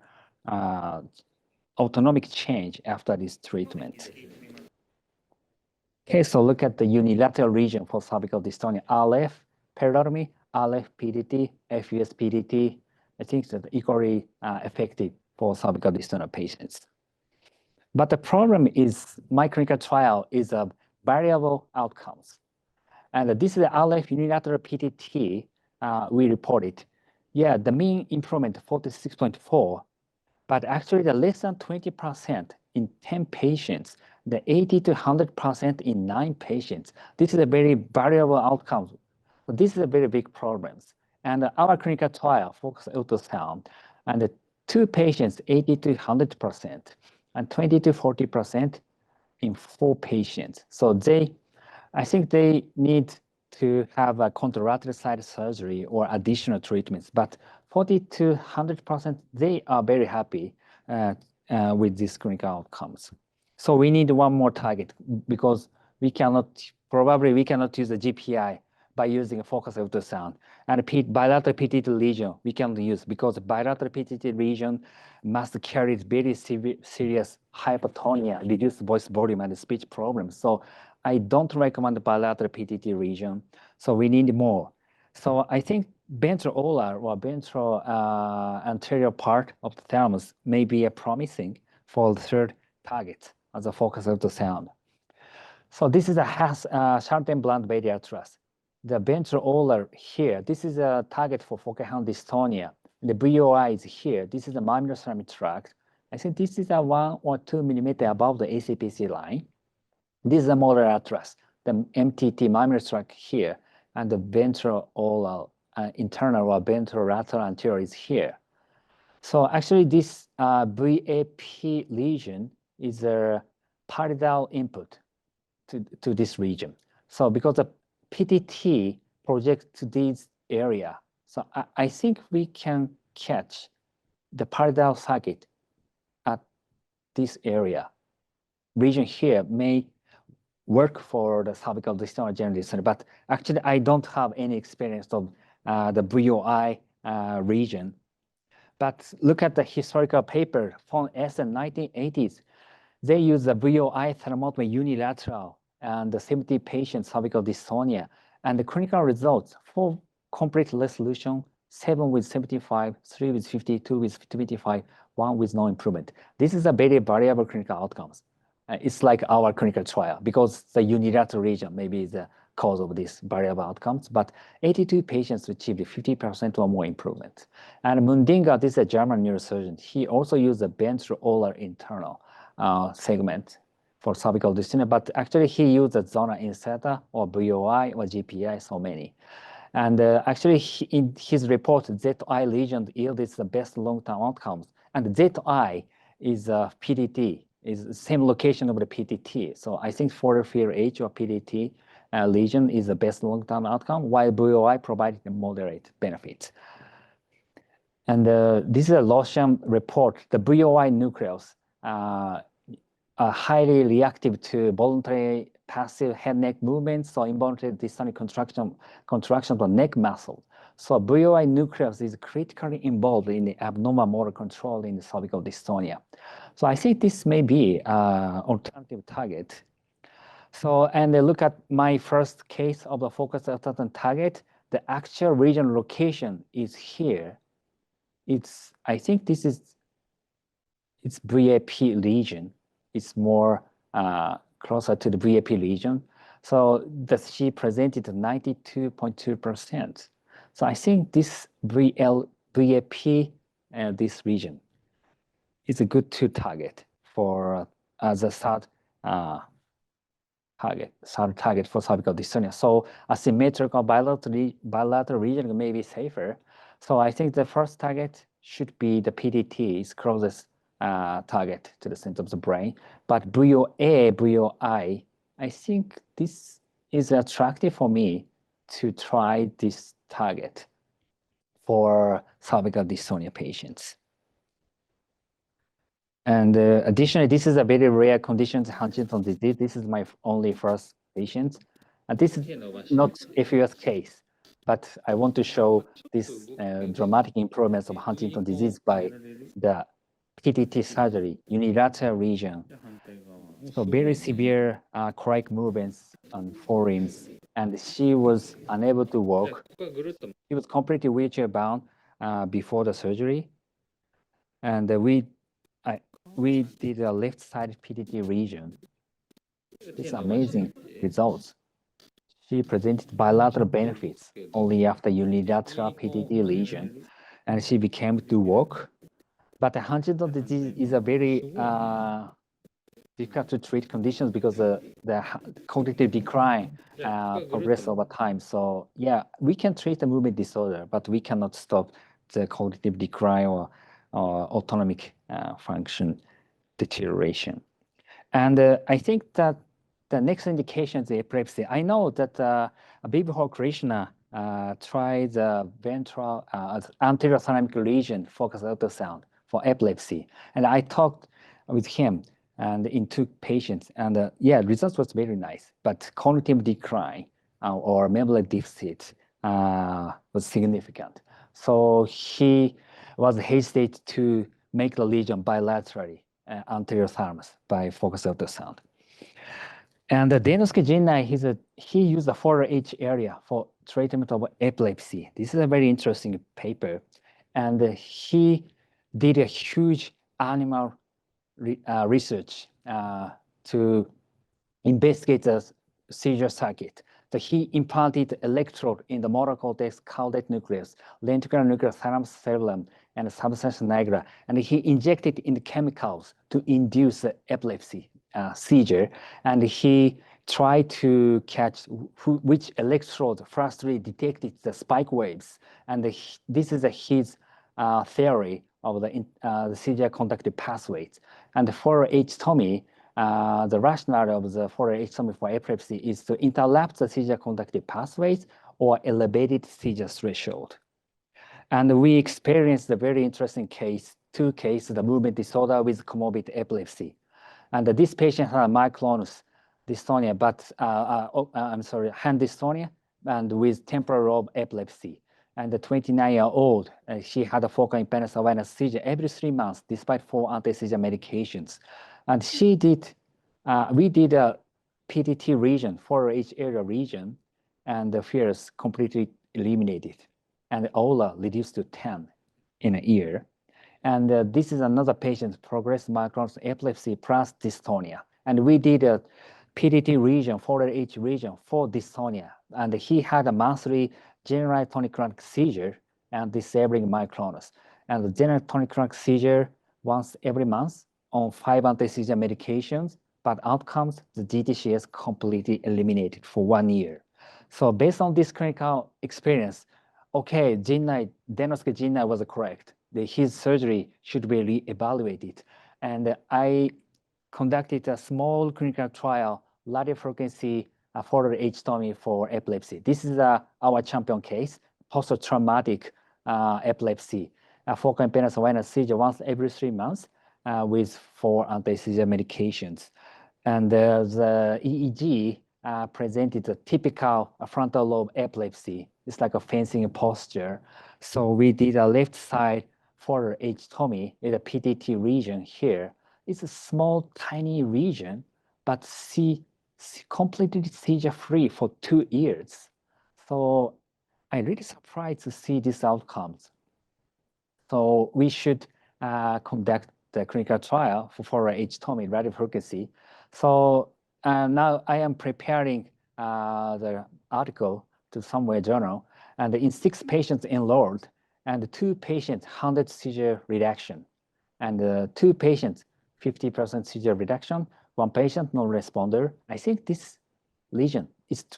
autonomic change after this treatment. Okay, so look at the unilateral region for cervical dystonia. RF perotomy, RF PDT, FUS PDT. I think that equally effective for cervical dystonia patients. But the problem is my clinical trial is a variable outcomes. And this is the RF unilateral PTT we reported. The mean improvement 46.4, but actually the less than 20% in 10 patients, the 80 to 100% in 9 patients. This is a very variable outcome. So this is a very big problem. And our clinical trial, focus ultrasound, and the 2 patients, 80 to 100%, and 20 to 40% in 4 patients. So I think they need to have a contralateral side surgery or additional treatments. But 40 to 100%, they are very happy with these clinical outcomes. So we need one more target because probably we cannot use the GPI by using a focused ultrasound. And bilateral PTT lesion we can use because bilateral PTT lesion must carry very serious hypertonia, reduced voice volume, and speech problems. So I don't recommend the bilateral PTT region. So we need more. So I think ventral or ventral anterior part of the thalamus may be a promising for the third target as a focus ultrasound. So this is a Charlton-Blount Bailey atlas. The ventral here, this is a target for focal hand dystonia. The VOI is here. This is the mammary tract. I think this is a 1 or 2 millimeter above the ACPC line. This is a molar atlas, the MTT mammary tract here, and the ventral internal or ventrolateral anterior is here. So actually this VAP lesion is a parietal input to this region. So because the PTT projects to this area, so I think we can catch the parietal circuit at this area. Region here may work for the cervical dystonia generalized, but actually I don't have any experience of the VOI region. But look at the historical paper from S in 1980s. They use the VOI thermotomy unilateral and the 70 patient cervical dystonia. And the clinical results for complete resolution, 7 with 75, 3 with 50, 2 with 25, 1 with no improvement. This is a very variable clinical outcomes. It's like our clinical trial because the unilateral region maybe is the cause of these variable outcomes, but 82 patients achieved 50% or more improvement. And Mundinga, this is a German neurosurgeon, he also used the ventral internal segment for cervical dystonia, but actually he used the zona inserta or VOI or GPI, so many. And actually in his report, ZI lesion yielded the best long-term outcomes. And ZI is PDT, is the same location of the PTT. So I think forefield field H or PDT lesion is the best long-term outcome, while VOI provided a moderate benefit. And this is a Losham report. The VOI nucleus are highly reactive to voluntary passive head neck movements, so involuntary dystonic contraction of the neck muscle. So VOI nucleus is critically involved in the abnormal motor control in the cervical dystonia. So I think this may be an alternative target. So, and look at my first case of the focused ultrasound target. The actual region location is here. I think this is, it's VAP region. It's more closer to the VAP region. So she presented 92.2%. So I think this VAP, this region, is a good target for as a third target for cervical dystonia. So asymmetrical bilateral region may be safer. So I think the first target should be the PDT, is closest target to the center of the brain. But VOI, I think this is attractive for me to try this target for cervical dystonia patients. And additionally, this is a very rare condition, Huntington's disease. This is my only first patient. And this is not a FUS case, but I want to show this dramatic improvements of Huntington's disease by the PTT surgery, unilateral region. So very severe correct movements on forelimbs, and she was unable to walk. She was completely wheelchair bound before the surgery. And we did a left side PTT region. It's amazing results. She presented bilateral benefits only after unilateral PTT lesion, and she became to walk. But the Huntington's disease is a very difficult to treat conditions because the cognitive decline progress over time. So yeah, we can treat the movement disorder, but we cannot stop the cognitive decline or autonomic function deterioration. And I think that the next indication is epilepsy. I know that before Krishna tried the ventral anterior thalamic region focused ultrasound for epilepsy, and I talked with him and in two patients, and yeah, results was very nice, but cognitive decline or memory deficit was significant. So he was hesitant to make the lesion bilaterally anterior thalamus by focused ultrasound. And Denosuke Jinnai, he used the 4H area for treatment of epilepsy. This is a very interesting paper. And he did a huge animal research to investigate the seizure circuit. So he implanted electrode in the motor cortex, caudate nucleus, lenticular nucleus, thalamus cerebellum, and substance nigra, and he injected in the chemicals to induce epilepsy seizure, and he tried to catch which electrode firstly detected the spike waves, and this is his theory of the seizure conductive pathways. And for H-STOMY, the rationale of the 4H-STOMY for epilepsy is to interrupt the seizure conductive pathways or elevated seizure threshold. And we experienced a very interesting two cases, the movement disorder with comorbid epilepsy. And this patient had myoclonus dystonia, but hand dystonia, and with temporal lobe epilepsy. And the 29-year-old, she had a focal impedance awareness seizure every 3 months, despite 4 anti-seizure medications. And we did a PDT region, 4H area region, and the fears completely eliminated. And OLA reduced to 10 in a year. And this is another patient, progressive myoclonus epilepsy plus dystonia. And we did a PDT region, 4H region for dystonia. And he had a monthly generalized tonic-clonic seizure and disabling myoclonus. And the generalized tonic-clonic seizure once every month on 5 anti-seizure medications, but outcomes, the GTCS completely eliminated for 1 year. So based on this clinical experience, okay, Denosuke Jinnai was correct. His surgery should be re-evaluated. And I conducted a small clinical trial, radiofrequency 4H-STOMY for epilepsy. This is our champion case, post-traumatic epilepsy, focal impedance awareness seizure once every 3 months with 4 anti-seizure medications. And the EEG presented a typical frontal lobe epilepsy. It's like a fencing posture. So we did a left side 4H-STOMY in the PDT region here. It's a small, tiny region, but completely seizure-free for 2 years. So I'm really surprised to see these outcomes. So we should conduct the clinical trial for 4H-STOMY radiofrequency. So now I am preparing the article to somewhere journal, and in 6 patients enrolled, and 2 patients 100 seizure reduction, and 2 patients 50% seizure reduction, 1 patient non-responder. I think this lesion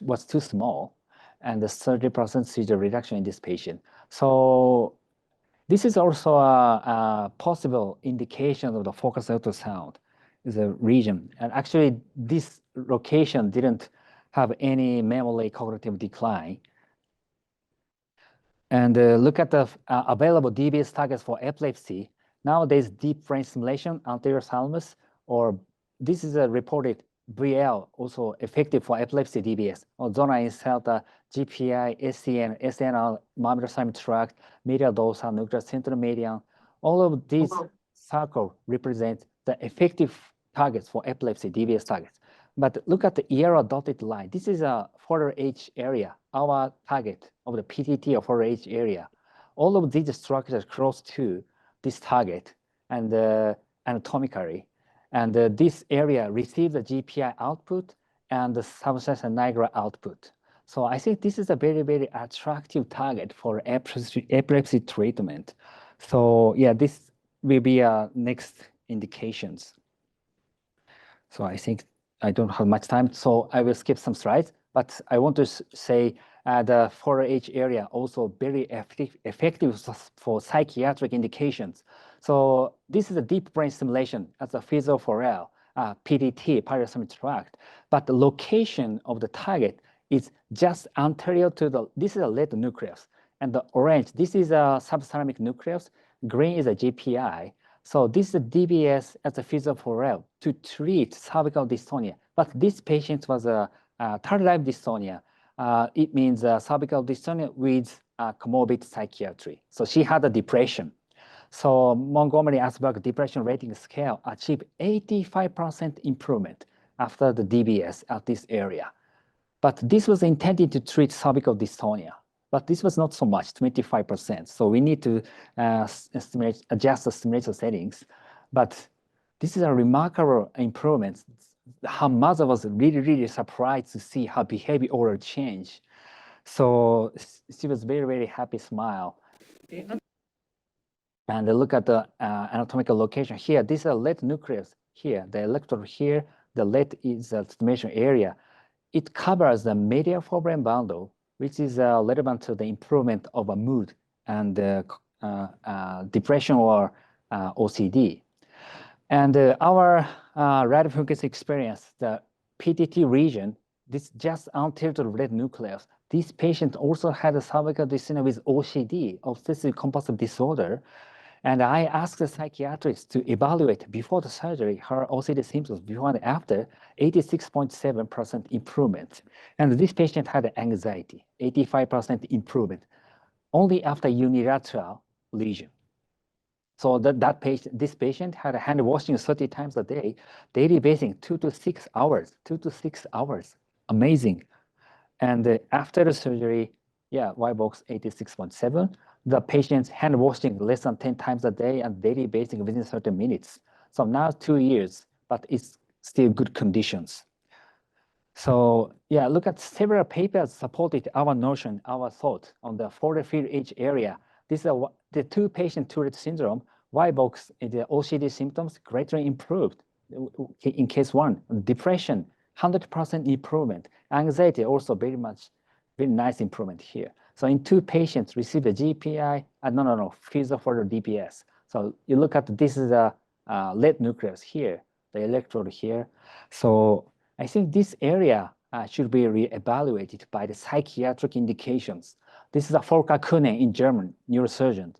was too small, and the 30% seizure reduction in this patient. So this is also a possible indication of the focused ultrasound is a region. And actually, this location didn't have any memory cognitive decline. And look at the available DBS targets for epilepsy. Nowadays, deep brain stimulation, anterior thalamus, or this is a reported VL, also effective for epilepsy DBS, or zona incerta, GPI, SCN, SNR, mammillary tract, medial dorsal, nucleus central median. All of these circles represent the effective targets for epilepsy DBS targets. But look at the yellow dotted line. This is a 4H area, our target of the PTT of 4H area. All of these structures cross to this target and anatomically. And this area receives the GPI output and the substance nigra output. So I think this is a very, very attractive target for epilepsy treatment. So yeah, this will be our next indications. So I think I don't have much time, so I will skip some slides, but I want to say the 4H area also very effective for psychiatric indications. So this is a deep brain stimulation as a physio-4L, PDT, pyrosemic tract, but the location of the target is just anterior to this is a red nucleus, and the orange, this is a subthalamic nucleus, green is a GPI. So this is a DBS as a physiophoreal to treat cervical dystonia, but this patient was a third-line dystonia. It means cervical dystonia with comorbid psychiatry. So she had a depression. So Montgomery-Asberg Depression Rating Scale achieved 85% improvement after the DBS at this area. But this was intended to treat cervical dystonia, but this was not so much, 25%. So we need to adjust the stimulator settings. But this is a remarkable improvement. Her mother was really, really surprised to see her behavioral change. So she was very, very happy smile. And look at the anatomical location here. This is a lead nucleus here. The electrode here, the lead is the stimulation area. It covers the medial forebrain bundle, which is relevant to the improvement of a mood and depression or OCD. And our radiofrequency experience, the PTT region, this just anterior to the red nucleus. This patient also had a cervical dystonia with OCD, obsessive compulsive disorder. And I asked the psychiatrist to evaluate before the surgery, her OCD symptoms before and after, 86.7% improvement. And this patient had anxiety, 85% improvement, only after unilateral lesion. So this patient had a hand washing 30 times a day, daily bathing 2 to 6 hours, 2 to 6 hours, amazing. And after the surgery, yeah, Y-box 86.7. The patient's hand washing less than 10 times a day and daily bathing within 30 minutes. So now 2 years, but it's still good conditions. So yeah, look at several papers supported our notion, our thought on the forward field edge area. This is the two patient Tourette syndrome. Y-box, the OCD symptoms greatly improved in case 1. Depression, 100% improvement. Anxiety also very nice improvement here. So in 2 patients received a GPI, physiophoreal DBS. So you look at this is a lead nucleus here, the electrode here. So I think this area should be re-evaluated by the psychiatric indications. This is a Volker Kuhne in German, neurosurgeon,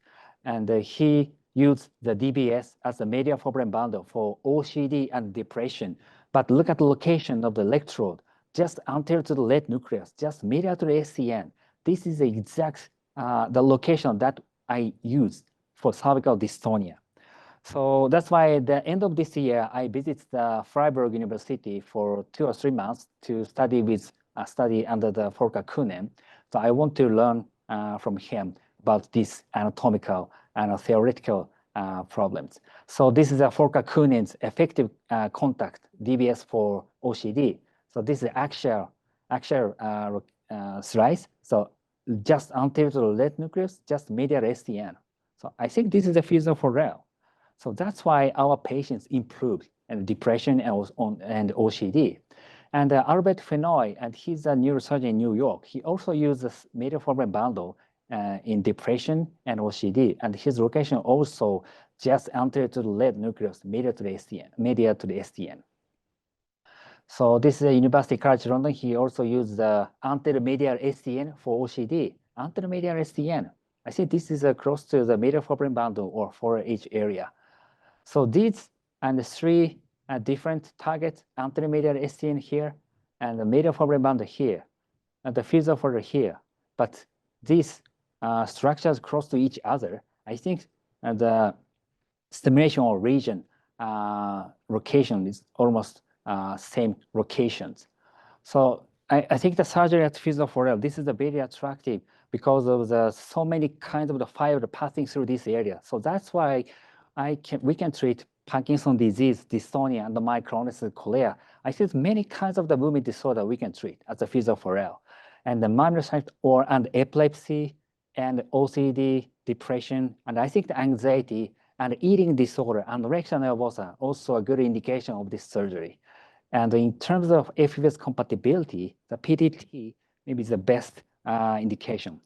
and he used the DBS as a medial forebrain bundle for OCD and depression. But look at the location of the electrode, just anterior to the lead nucleus, just medial to the SCN. This is the exact the location that I used for cervical dystonia. So that's why at the end of this year, I visit the Freiburg University for 2 or 3 months to study under the Volker Kuhne. So I want to learn from him about these anatomical and theoretical problems. So this is a Volker Kuhne's effective contact DBS for OCD. So this is actual slice. So just anterior to the lead nucleus, just medial SCN. So I think this is a physiophoreal. So that's why our patients improved in depression and OCD. And Albert Fenoy, and he's a neurosurgeon in New York, he also uses medial forebrain bundle in depression and OCD. And his location also just anterior to the lead nucleus, medial to the SCN. So this is a University College London. He also used the anteromedial SCN for OCD. Anteromedial SCN. I think this is close to the medial forebrain bundle or forward edge area. So these and the 3 different targets, anteromedial SCN here, and the medial forebrain bundle here, and the physiophoreal here. But these structures close to each other. I think the stimulation or region location is almost same locations. So I think the surgery at physiophoreal, this is very attractive because of the so many kinds of the fiber passing through this area. So that's why we can treat Parkinson disease, dystonia, and the myoclonus chorea. I think many kinds of the movement disorder we can treat as a physiophoreal. And the myoclonus and epilepsy and OCD, depression, and I think the anxiety and eating disorder, anorexia nervosa, also a good indication of this surgery. And in terms of FUS compatibility, the PTT maybe is the best indication.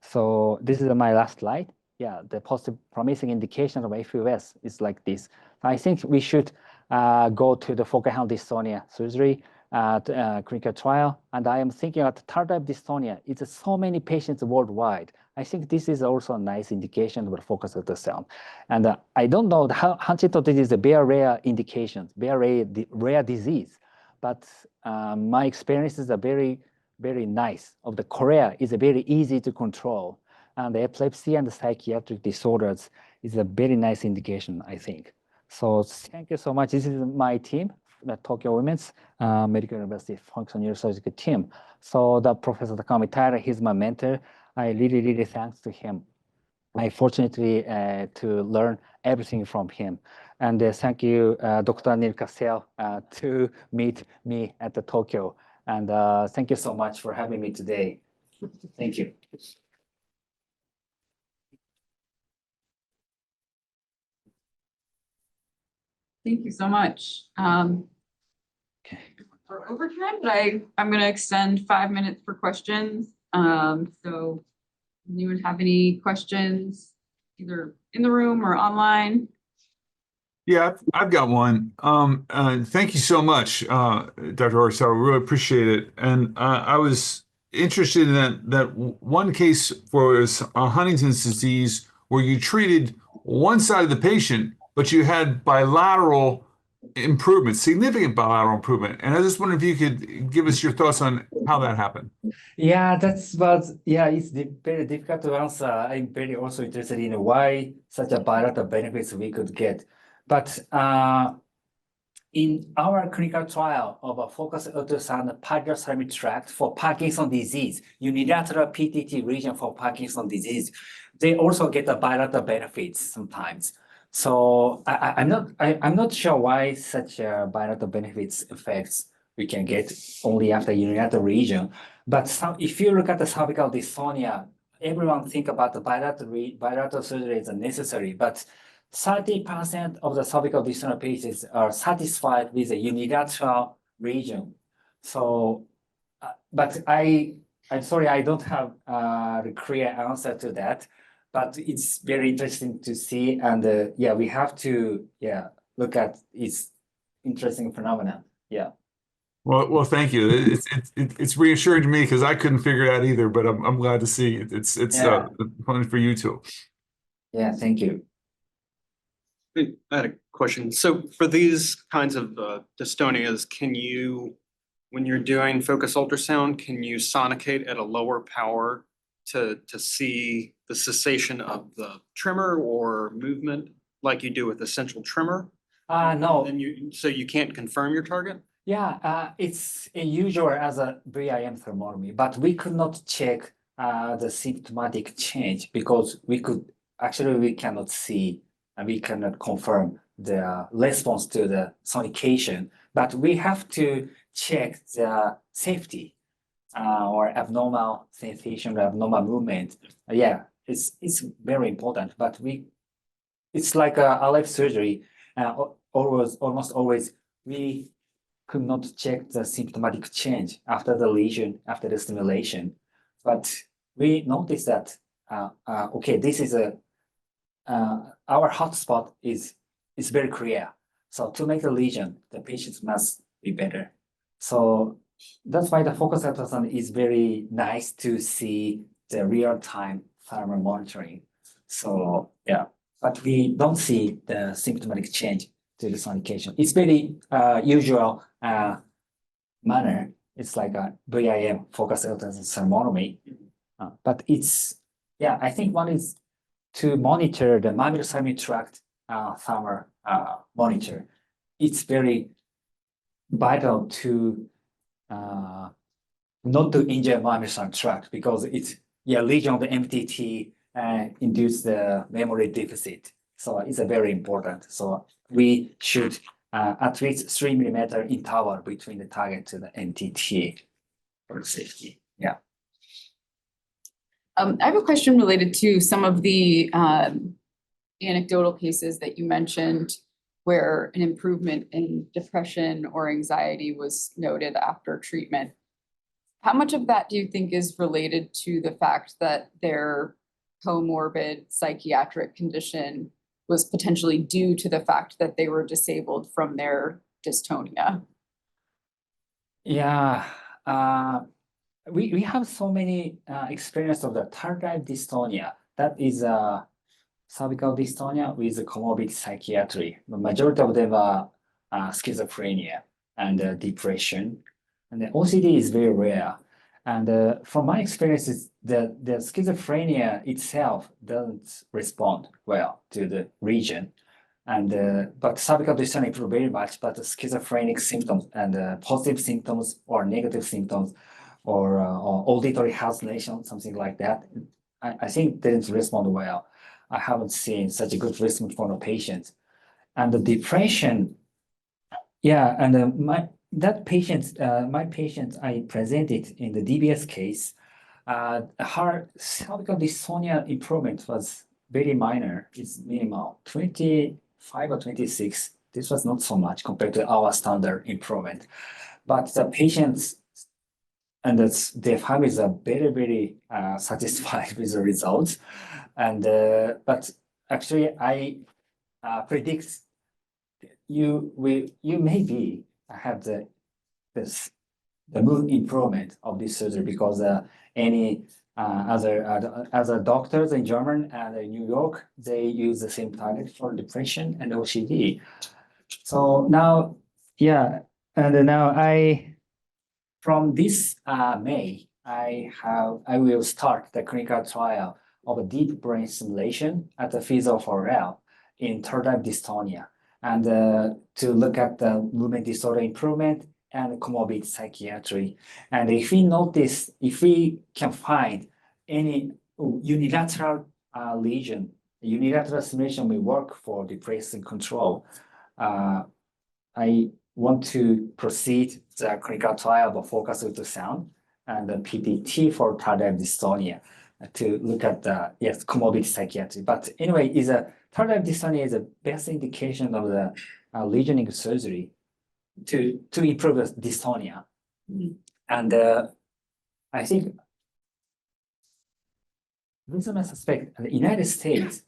So this is my last slide. Yeah, the positive promising indication of FUS is like this. I think we should go to the focal hand dystonia surgery clinical trial, and I am thinking about tardive dystonia. It's so many patients worldwide. I think this is also a nice indication of focus ultrasound. And I don't know how Huntington disease is a very rare indication, very rare disease, but my experiences are very, very nice. Of the Korea is very easy to control, and the epilepsy and the psychiatric disorders is a very nice indication, I think. So thank you so much. This is my team, the Tokyo Women's Medical University Functional Neurosurgical team. So the Professor Takami Taira, he's my mentor. I really, really thanks to him. I fortunately to learn everything from him. And thank you, Dr. Neil Cassell, to meet me at the Tokyo. And thank you so much for having me today. Thank you. Thank you so much. Okay. For overtime, but I'm going to extend 5 minutes for questions. So anyone have any questions, either in the room or online? Yeah, I've got one. Thank you so much, Dr. Horisawa. Really appreciate it. And I was interested in that one case for Huntington's disease where you treated one side of the patient, but you had bilateral improvement, significant bilateral improvement. And I just wonder if you could give us your thoughts on how that happened. Yeah, it's very difficult to answer. I'm very also interested in why such a bilateral benefits we could get. But in our clinical trial of a focused ultrasound pyrothalamic tract for Parkinson disease, unilateral PTT region for Parkinson disease, they also get the bilateral benefits sometimes. So I'm not sure why such bilateral benefits effects we can get only after unilateral region. But if you look at the cervical dystonia, everyone think about the bilateral surgery is necessary, but 30% of the cervical dystonia patients are satisfied with a unilateral region. So, but I'm sorry, I don't have a clear answer to that, but it's very interesting to see. And yeah, we have to look at its interesting phenomenon. Yeah. Well, thank you. It's reassuring to me because I couldn't figure it out either, but I'm glad to see it. It's fun for you too. Yeah, thank you. I had a question. So for these kinds of dystonias, when you're doing focus ultrasound, can you sonicate at a lower power to see the cessation of the tremor or movement like you do with the central tremor? No. So you can't confirm your target? Yeah, it's usual as a VIM thermometry, but we could not check the symptomatic change because we cannot see and we cannot confirm the response to the sonication, but we have to check the safety or abnormal sensation, abnormal movement. Yeah, it's very important, but it's like a RF surgery. Almost always we could not check the symptomatic change after the lesion, after the stimulation. But we noticed that, okay, this is our hotspot is very clear. So to make the lesion, the patients must be better. So that's why the focus ultrasound is very nice to see the real-time thermal monitoring. So yeah, but we don't see the symptomatic change to the sonication. It's very usual manner. It's like a VIM, focus ultrasound thermometry. But it's, I think one is to monitor the mammillothalamic tract thermal monitor. It's very vital to not to injure mammillothalamic tract because it's lesion of the MTT induce the memory deficit. So it's a very important. So we should at least 3 millimeter interval between the target to the MTT for safety. Yeah. I have a question related to some of the anecdotal cases that you mentioned where an improvement in depression or anxiety was noted after treatment. How much of that do you think is related to the fact that their comorbid psychiatric condition was potentially due to the fact that they were disabled from their dystonia. Yeah, we have so many experience of the tardive dystonia. That is cervical dystonia with comorbid psychiatry. The majority of them are schizophrenia and depression. And the OCD is very rare. And from my experiences, the schizophrenia itself doesn't respond well to the region. But cervical dystonia improve very much, but the schizophrenic symptoms and positive symptoms or negative symptoms or auditory hallucination, something like that, I think didn't respond well. I haven't seen such a good response from the patients. And the depression, yeah, and my patient I presented in the DBS case, her cervical dystonia improvement was very minor. It's minimal, 25 or 26. This was not so much compared to our standard improvement. But the patients and their families are very, very satisfied with the results. But actually, I predict you maybe have the mood improvement of this surgery because any other doctors in Germany and in New York, they use the same target for depression and OCD. So now, yeah, and now from this May, I will start the clinical trial of a deep brain stimulation at the Physio4L in tardive dystonia, and to look at the movement disorder improvement and comorbid psychiatry. And if we can find any unilateral lesion, unilateral stimulation will work for depression control. I want to proceed the clinical trial of focus ultrasound and the PPT for tardive dystonia to look at the comorbid psychiatry. But anyway, tardive dystonia is the best indication of the lesioning surgery to improve the dystonia. And I think reason I suspect in the United States,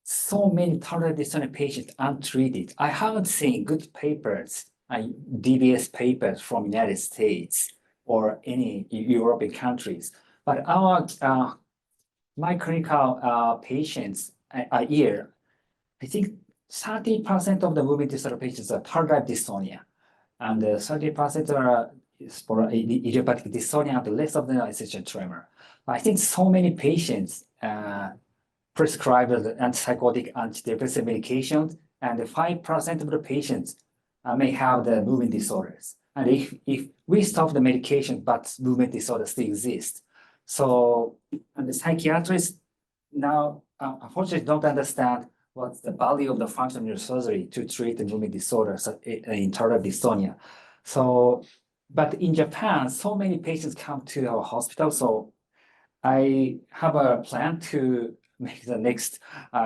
so many tardive dystonia patients untreated. I haven't seen good papers, DBS papers from United States or any European countries. But my clinical patients a year, I think 30% of the movement disorder patients are tardive dystonia, and 30% are for idiopathic dystonia, and the rest of them are essential tremor. I think so many patients prescribed antipsychotic, antidepressant medications, and 5% of the patients may have the movement disorders. And if we stop the medication, but movement disorders still exist. So, and the psychiatrists now, unfortunately, don't understand what's the value of the functional neurosurgery to treat the movement disorders in tardive dystonia. So, but in Japan, so many patients come to our hospital. So I have a plan to make the next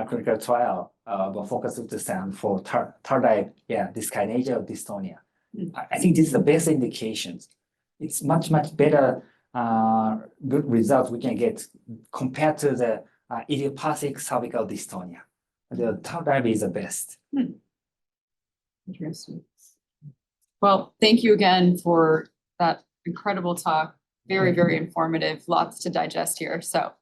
clinical trial of focus ultrasound for tardive dyskinesia or dystonia. I think this is the best indications. It's much better good results we can get compared to the idiopathic cervical dystonia. The tardive is the best. Interesting. Well, thank you again for that incredible talk. Very, very informative. Lots to digest here. So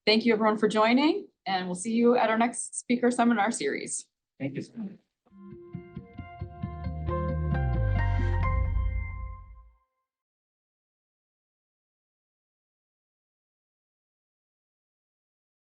thank you everyone for joining, and we'll see you at our next speaker seminar series. Thank you so much.